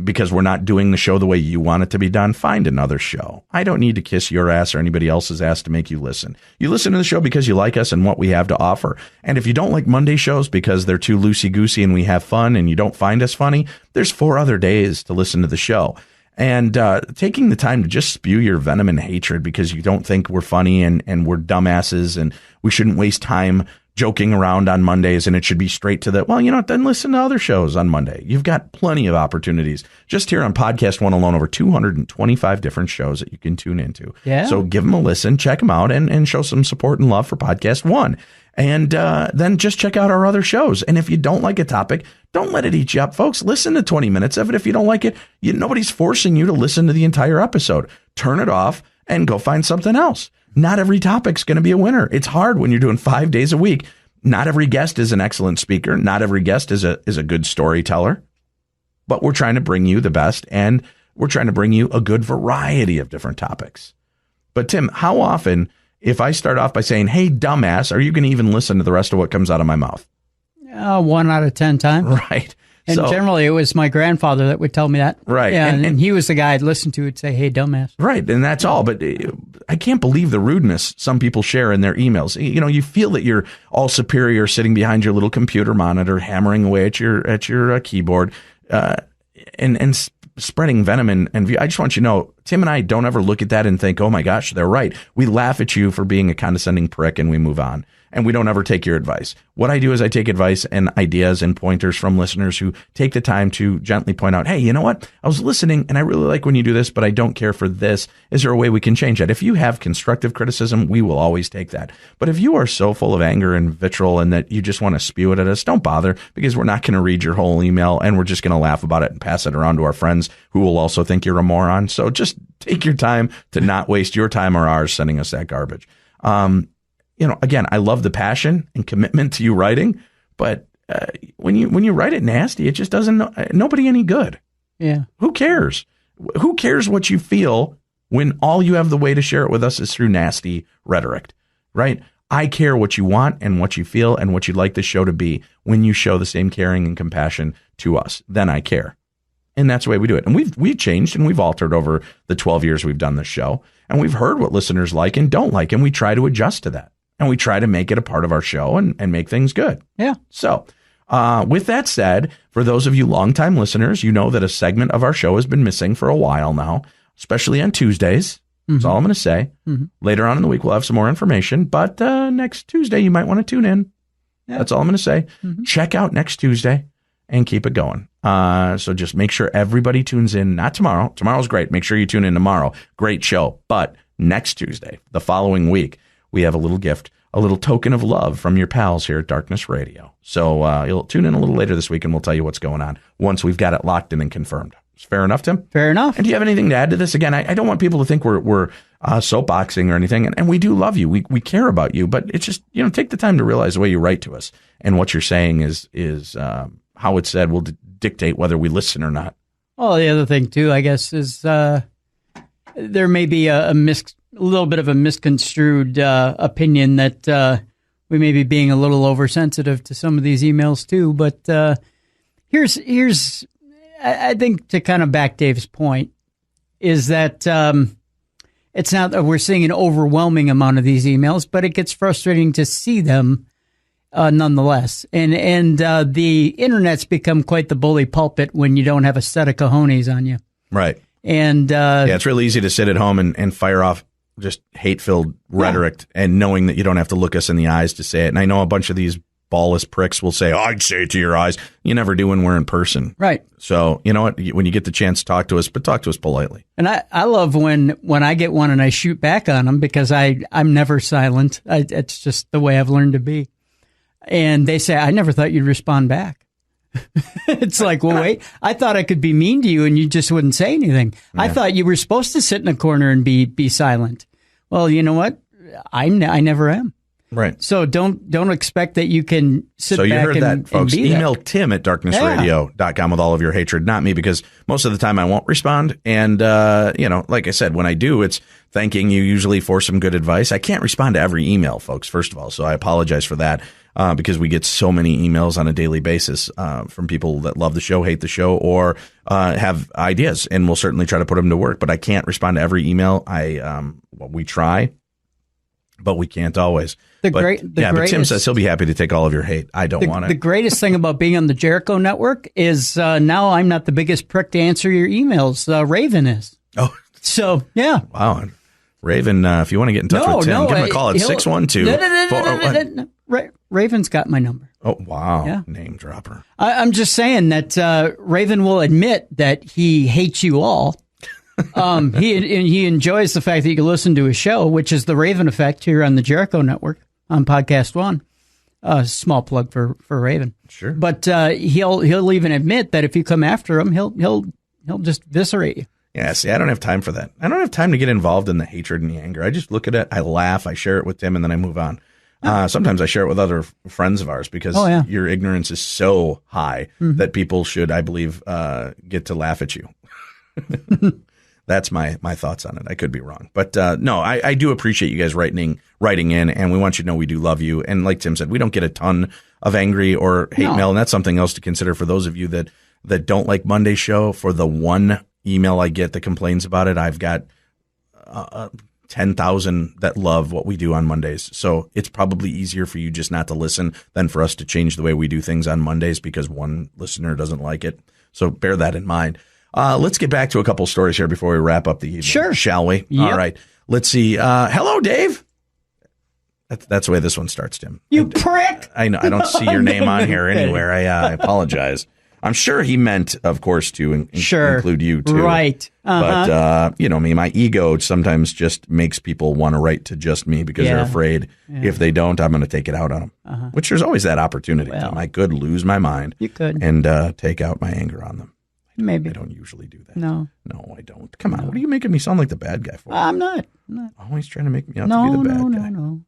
because we're not doing the show the way you want it to be done, find another show. I don't need to kiss your ass or anybody else's ass to make you listen. You listen to the show because you like us and what we have to offer. And if you don't like Monday shows because they're too loosey-goosey and we have fun and you don't find us funny, there's 4 other days to listen to the show. And taking the time to just spew your venom and hatred because you don't think we're funny and we're dumbasses and we shouldn't waste time joking around on Mondays and it should be straight to the, well, you know what, then listen to other shows on Monday. You've got plenty of opportunities. Just here on Podcast One alone, over 225 different shows that you can tune into. Yeah. So give them a listen, check them out, and show some support and love for Podcast One. And then just check out our other shows. And if you don't like a topic, don't let it eat you up, folks. Listen to 20 minutes of it. If you don't like it, nobody's forcing you to listen to the entire episode. Turn it off and go find something else. Not every topic's going to be a winner. It's hard when you're doing 5 days a week. Not every guest is an excellent speaker. Not every guest is a good storyteller. But we're trying to bring you the best, and we're trying to bring you a good variety of different topics. But Tim, how often, if I start off by saying, hey, dumbass, are you going to even listen to the rest of what comes out of my mouth? 1 out of 10 times. Right. And generally, it was my grandfather that would tell me that. Right. Yeah, and he was the guy I'd listen to would say, hey, dumbass. Right. And that's all. But I can't believe the rudeness some people share in their emails. You feel that you're all superior sitting behind your little computer monitor, hammering away at your keyboard and spreading venom and view. I just want you to know, Tim and I don't ever look at that and think, oh, my gosh, they're right. We laugh at you for being a condescending prick and we move on. And we don't ever take your advice. What I do is I take advice and ideas and pointers from listeners who take the time to gently point out, hey, you know what? I was listening and I really like when you do this, but I don't care for this. Is there a way we can change that? If you have constructive criticism, we will always take that. But if you are so full of anger and vitriol and that you just want to spew it at us, don't bother, because we're not going to read your whole email and we're just going to laugh about it and pass it around to our friends who will also think you're a moron. So just take your time to not waste your time or ours sending us that garbage. Again, I love the passion and commitment to you writing, but when you write it nasty, it just doesn't nobody any good. Yeah. Who cares? Who cares what you feel when all you have the way to share it with us is through nasty rhetoric, right? I care what you want and what you feel and what you'd like the show to be when you show the same caring and compassion to us. Then I care. And that's the way we do it. And we've changed and we've altered over the 12 years we've done this show. And we've heard what listeners like and don't like, and we try to adjust to that. And we try to make it a part of our show and make things good. Yeah. So with that said, for those of you longtime listeners, you know that a segment of our show has been missing for a while now, especially on Tuesdays. Mm-hmm. That's all I'm going to say. Mm-hmm. Later on in the week, we'll have some more information. But next Tuesday, you might want to tune in. Yeah. That's all I'm going to say. Mm-hmm. Check out next Tuesday and keep it going. So just make sure everybody tunes in. Not tomorrow. Tomorrow's great. Make sure you tune in tomorrow. Great show. But next Tuesday, the following week, we have a little gift, a little token of love from your pals here at Darkness Radio. So you'll tune in a little later this week and we'll tell you what's going on once we've got it locked in and confirmed. Fair enough, Tim? Fair enough. And do you have anything to add to this? Again, I don't want people to think we're soapboxing or anything. And we do love you. We care about you. But it's just, take the time to realize the way you write to us. And what you're saying is how it's said will dictate whether we listen or not. Well, the other thing, too, I guess, is there may be a little bit of a misconstrued opinion that we may be being a little oversensitive to some of these emails too. But here's I think to kind of back Dave's point is that it's not that we're seeing an overwhelming amount of these emails, but it gets frustrating to see them nonetheless. And the internet's become quite the bully pulpit when you don't have a set of cojones on you. Right. And it's really easy to sit at home and fire off just hate-filled rhetoric and knowing that you don't have to look us in the eyes to say it. And I know a bunch of these ballless pricks will say, I'd say it to your eyes. You never do when we're in person. Right. So, you know what? When you get the chance to talk to us, but talk to us politely. And I love when I get one and I shoot back on them because I'm never silent. It's just the way I've learned to be. And they say, I never thought you'd respond back. It's like, well, wait, I thought I could be mean to you and you just wouldn't say anything. Yeah. I thought you were supposed to sit in a corner and be silent. Well, you know what? I never am. Right. So don't expect that you can sit back and be So you heard that, folks. Email that. Tim at darknessradio.com with all of your hatred, not me, because most of the time I won't respond. And, like I said, when I do, it's thanking you usually for some good advice. I can't respond to every email, folks, first of all, so I apologize for that. because we get so many emails on a daily basis from people that love the show, hate the show, or have ideas, and we'll certainly try to put them to work. But I can't respond to every email. We try, but we can't always. But Tim says he'll be happy to take all of your hate. I don't want it. The greatest thing about being on the Jericho Network is now I'm not the biggest prick to answer your emails. Raven is. Oh. So, yeah. Wow. Raven, if you want to get in touch with Tim, give him a call at 612. Raven's got my number. Oh, wow. Yeah. Name dropper. I'm just saying that Raven will admit that he hates you all. He enjoys the fact that you can listen to his show, which is the Raven Effect here on the Jericho Network on Podcast One. Small plug for Raven. Sure. But he'll even admit that if you come after him, he'll just viscerate you. Yeah, see, I don't have time for that. I don't have time to get involved in the hatred and the anger. I just look at it, I laugh, I share it with Tim, and then I move on. Sometimes I share it with other friends of ours because your ignorance is so high that people should, I believe, get to laugh at you. That's my thoughts on it. I could be wrong. But no, I do appreciate you guys writing in, and we want you to know we do love you. And like Tim said, we don't get a ton of angry or hate mail, and that's something else to consider for those of you that don't like Monday's show. For the one email I get that complains about it, I've got 10,000 that love what we do on Mondays. So it's probably easier for you just not to listen than for us to change the way we do things on Mondays because one listener doesn't like it. So bear that in mind. Let's get back to a couple stories here before we wrap up the evening. Sure. Shall we? Yep. All right. Let's see. Hello, Dave. That's the way this one starts, Tim. You prick. I know. I don't see your name on here anywhere. I apologize. I'm sure he meant, of course, to include you too. Right. But, me, my ego sometimes just makes people want to write to just me because they're afraid if they don't, I'm going to take it out on them, which there's always that opportunity. Well, I could lose my mind. You could. And take out my anger on them. Maybe. I don't usually do that. No, I don't. Come on. What are you making me sound like the bad guy for? I'm not. Always trying to make me out to be the bad guy. No.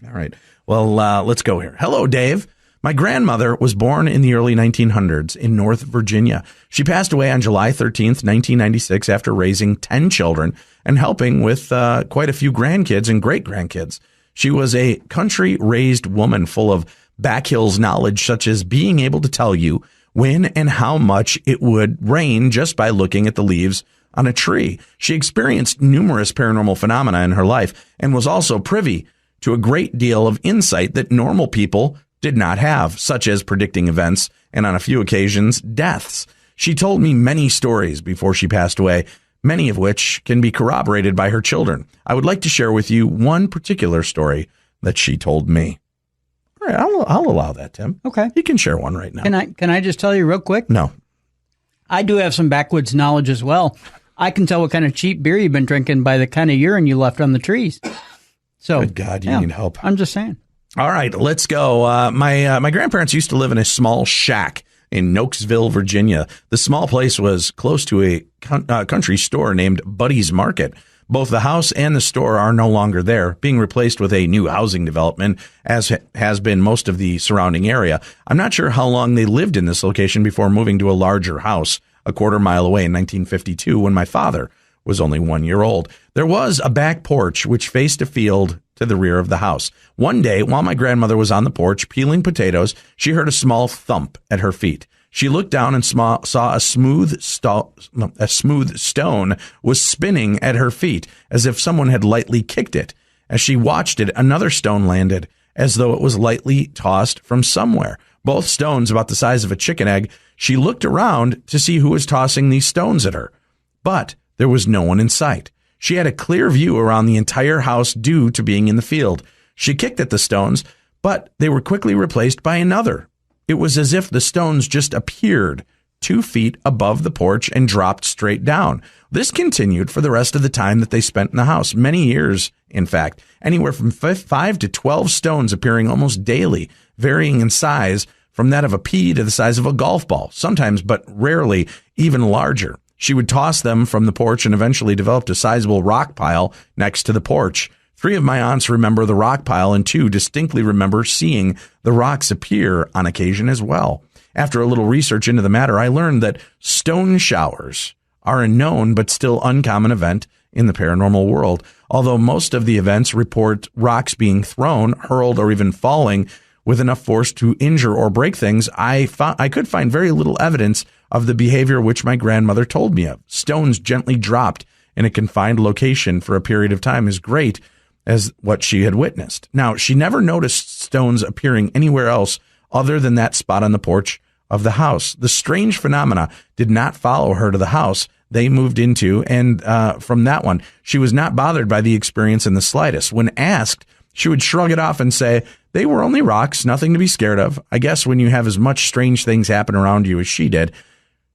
All right. Well, let's go here. Hello, Dave. My grandmother was born in the early 1900s in North Virginia. She passed away on July 13th, 1996, after raising 10 children and helping with quite a few grandkids and great-grandkids. She was a country-raised woman full of backhills knowledge, such as being able to tell you when and how much it would rain just by looking at the leaves on a tree. She experienced numerous paranormal phenomena in her life and was also privy to a great deal of insight that normal people did not have, such as predicting events and on a few occasions, deaths. She told me many stories before she passed away, many of which can be corroborated by her children. I would like to share with you one particular story that she told me. All right, I'll allow that, Tim. Okay. You can share one right now. Can I just tell you real quick? No. I do have some backwoods knowledge as well. I can tell what kind of cheap beer you've been drinking by the kind of urine you left on the trees. So, good God, you need help. I'm just saying. All right, let's go. My grandparents used to live in a small shack in Nokesville, Virginia. The small place was close to a country store named Buddy's Market. Both the house and the store are no longer there, being replaced with a new housing development, as has been most of the surrounding area. I'm not sure how long they lived in this location before moving to a larger house a quarter mile away in 1952 when my father was only 1 year old. There was a back porch which faced a field to the rear of the house. One day, while my grandmother was on the porch peeling potatoes, she heard a small thump at her feet. She looked down and saw a smooth stone was spinning at her feet, as if someone had lightly kicked it. As she watched it, another stone landed, as though it was lightly tossed from somewhere. Both stones about the size of a chicken egg. She looked around to see who was tossing these stones at her, but there was no one in sight. She had a clear view around the entire house due to being in the field. She kicked at the stones, but they were quickly replaced by another. It was as if the stones just appeared 2 feet above the porch and dropped straight down. This continued for the rest of the time that they spent in the house, many years, in fact, anywhere from 5 to 12 stones appearing almost daily, varying in size from that of a pea to the size of a golf ball, sometimes, but rarely, even larger. She would toss them from the porch and eventually developed a sizable rock pile next to the porch. 3 of my aunts remember the rock pile, and 2 distinctly remember seeing the rocks appear on occasion as well. After a little research into the matter, I learned that stone showers are a known but still uncommon event in the paranormal world. Although most of the events report rocks being thrown, hurled, or even falling, with enough force to injure or break things, I could find very little evidence of the behavior which my grandmother told me of. Stones gently dropped in a confined location for a period of time is great as what she had witnessed. Now, she never noticed stones appearing anywhere else other than that spot on the porch of the house. The strange phenomena did not follow her to the house they moved into, and from that one, she was not bothered by the experience in the slightest. When asked, she would shrug it off and say, they were only rocks, nothing to be scared of. I guess when you have as much strange things happen around you as she did,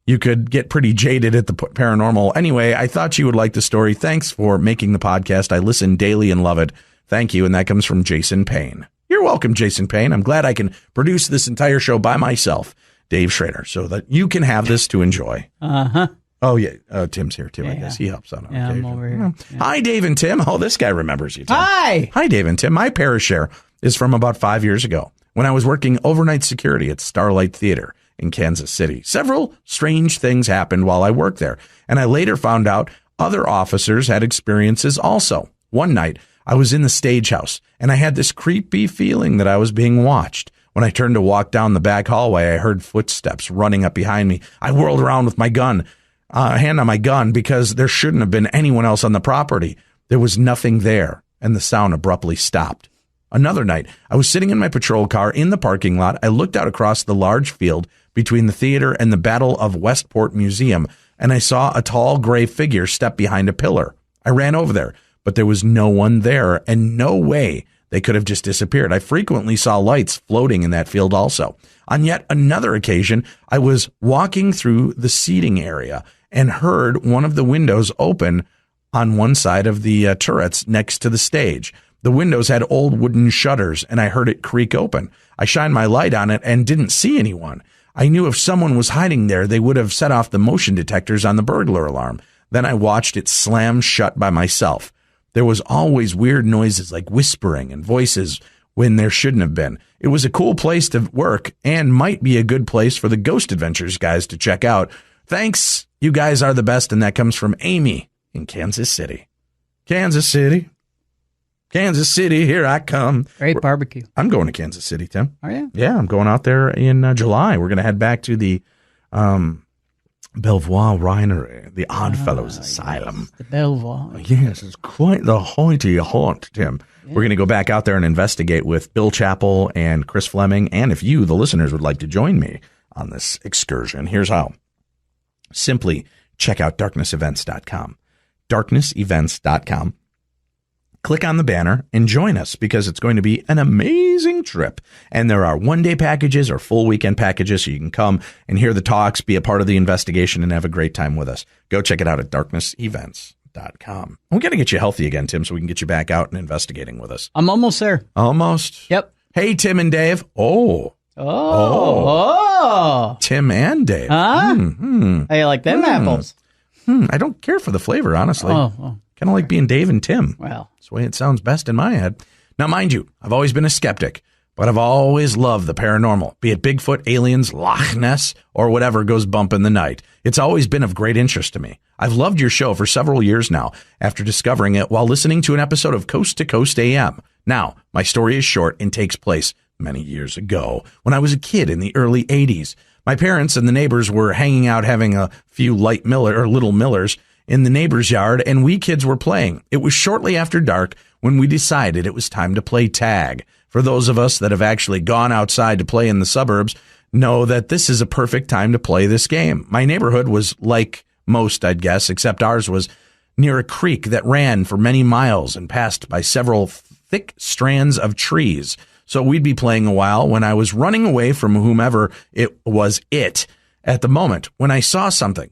you could get pretty jaded at the paranormal. Anyway, I thought you would like the story. Thanks for making the podcast. I listen daily and love it. Thank you. And that comes from Jason Payne. You're welcome, Jason Payne. I'm glad I can produce this entire show by myself, Dave Schrader, so that you can have this to enjoy. Uh-huh. Oh, yeah. Tim's here, too, I guess. He helps out on occasion. I'm over here. Yeah. Hi, Dave and Tim. Oh, this guy remembers you, Tim. Hi. Hi, Dave and Tim. My parashare is from about 5 years ago when I was working overnight security at Starlight Theater in Kansas City. Several strange things happened while I worked there, and I later found out other officers had experiences also. One night, I was in the stage house, and I had this creepy feeling that I was being watched. When I turned to walk down the back hallway, I heard footsteps running up behind me. I whirled around with my hand on my gun, because there shouldn't have been anyone else on the property. There was nothing there, and the sound abruptly stopped. Another night, I was sitting in my patrol car in the parking lot. I looked out across the large field between the theater and the Battle of Westport Museum, and I saw a tall gray figure step behind a pillar. I ran over there, but there was no one there, and no way they could have just disappeared. I frequently saw lights floating in that field also. On yet another occasion, I was walking through the seating area and heard one of the windows open on one side of the turrets next to the stage. The windows had old wooden shutters, and I heard it creak open. I shined my light on it and didn't see anyone. I knew if someone was hiding there, they would have set off the motion detectors on the burglar alarm. Then I watched it slam shut by myself. There was always weird noises like whispering and voices when there shouldn't have been. It was a cool place to work and might be a good place for the Ghost Adventures guys to check out. Thanks. You guys are the best. And that comes from Amy in Kansas City. Kansas City. Kansas City, here I come. Great barbecue. I'm going to Kansas City, Tim. Are you? Yeah, I'm going out there in July. We're going to head back to the Belvoir Winery, the Oddfellows Asylum. Yes, the Belvoir. Yes, it's quite the hoity haunt, Tim. Yeah. We're going to go back out there and investigate with Bill Chappell and Chris Fleming. And if you, the listeners, would like to join me on this excursion, here's how. Simply check out darknessevents.com. Darknessevents.com. Click on the banner and join us, because it's going to be an amazing trip. And there are one-day packages or full weekend packages, so you can come and hear the talks, be a part of the investigation, and have a great time with us. Go check it out at darknessevents.com. We got to get you healthy again, Tim, so we can get you back out and investigating with us. I'm almost there. Almost? Yep. Hey, Tim and Dave. Oh. Tim and Dave. Huh? How you like them apples? I don't care for the flavor, honestly. Oh. Kind of like being Dave and Tim. Well. That's the way it sounds best in my head. Now, mind you, I've always been a skeptic, but I've always loved the paranormal, be it Bigfoot, aliens, Loch Ness, or whatever goes bump in the night. It's always been of great interest to me. I've loved your show for several years now after discovering it while listening to an episode of Coast to Coast AM. Now, my story is short and takes place many years ago when I was a kid in the early 80s. My parents and the neighbors were hanging out having a few little Millers in the neighbor's yard, and we kids were playing. It was shortly after dark when we decided it was time to play tag. For those of us that have actually gone outside to play in the suburbs know that this is a perfect time to play this game. My neighborhood was like most, I'd guess, except ours was near a creek that ran for many miles and passed by several thick strands of trees. So we'd be playing a while when I was running away from whomever it was at the moment when I saw something.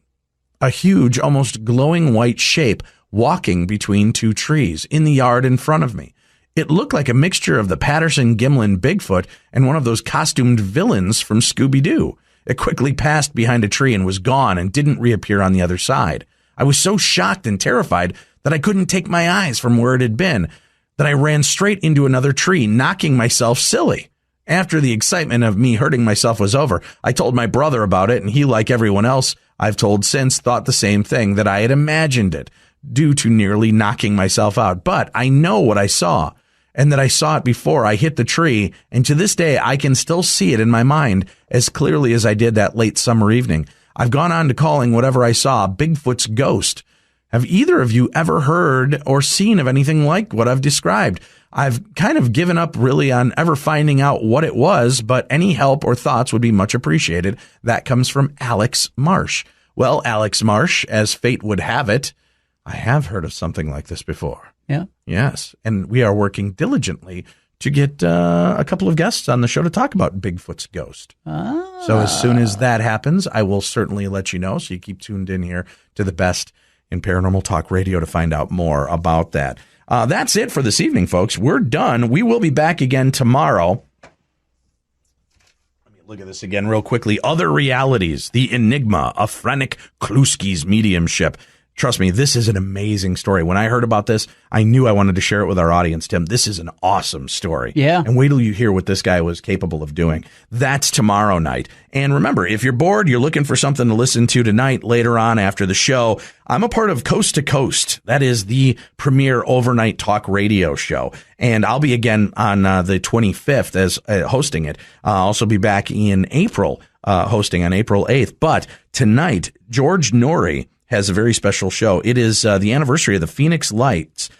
A huge, almost glowing white shape walking between two trees in the yard in front of me. It looked like a mixture of the Patterson-Gimlin Bigfoot and one of those costumed villains from Scooby-Doo. It quickly passed behind a tree and was gone and didn't reappear on the other side. I was so shocked and terrified that I couldn't take my eyes from where it had been, that I ran straight into another tree, knocking myself silly. After the excitement of me hurting myself was over, I told my brother about it, and he, like everyone else I've told since, thought the same thing, that I had imagined it due to nearly knocking myself out. But I know what I saw, and that I saw it before I hit the tree. And to this day, I can still see it in my mind as clearly as I did that late summer evening. I've gone on to calling whatever I saw Bigfoot's ghost. Have either of you ever heard or seen of anything like what I've described? I've kind of given up really on ever finding out what it was, but any help or thoughts would be much appreciated. That comes from Alex Marsh. Well, Alex Marsh, as fate would have it, I have heard of something like this before. Yeah. Yes. And we are working diligently to get a couple of guests on the show to talk about Bigfoot's ghost. So as soon as that happens, I will certainly let you know. So you keep tuned in here to the best in Paranormal Talk Radio to find out more about that. That's it for this evening, folks. We're done. We will be back again tomorrow. Let me look at this again real quickly. Other realities, the enigma of Frank Kluski's mediumship. Trust me, this is an amazing story. When I heard about this, I knew I wanted to share it with our audience, Tim. This is an awesome story. Yeah. And wait till you hear what this guy was capable of doing. That's tomorrow night. And remember, if you're bored, you're looking for something to listen to tonight, later on after the show, I'm a part of Coast to Coast. That is the premier overnight talk radio show. And I'll be again on the 25th as hosting it. I'll also be back in April, hosting on April 8th. But tonight, George Norrie has a very special show. It is the anniversary of the Phoenix Lights.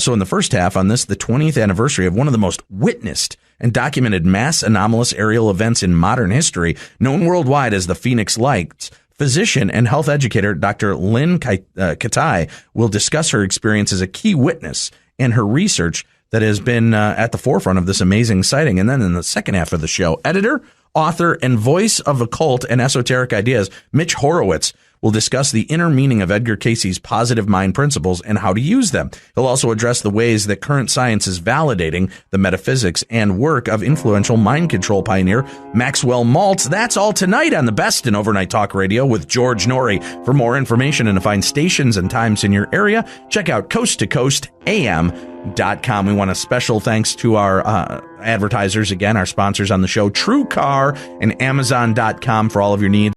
So in the first half on this, the 20th anniversary of one of the most witnessed and documented mass anomalous aerial events in modern history, known worldwide as the Phoenix Lights, physician and health educator Dr. Lynn Katai will discuss her experience as a key witness and her research that has been at the forefront of this amazing sighting. And then in the second half of the show, editor, author, and voice of occult and esoteric ideas, Mitch Horowitz, will discuss the inner meaning of Edgar Cayce's positive mind principles and how to use them. He'll also address the ways that current science is validating the metaphysics and work of influential mind control pioneer Maxwell Maltz. That's all tonight on the best in overnight talk radio with George Norrie. For more information and to find stations and times in your area, check out coasttocoastam.com. We want a special thanks to our advertisers, again, our sponsors on the show, TrueCar and Amazon.com for all of your needs.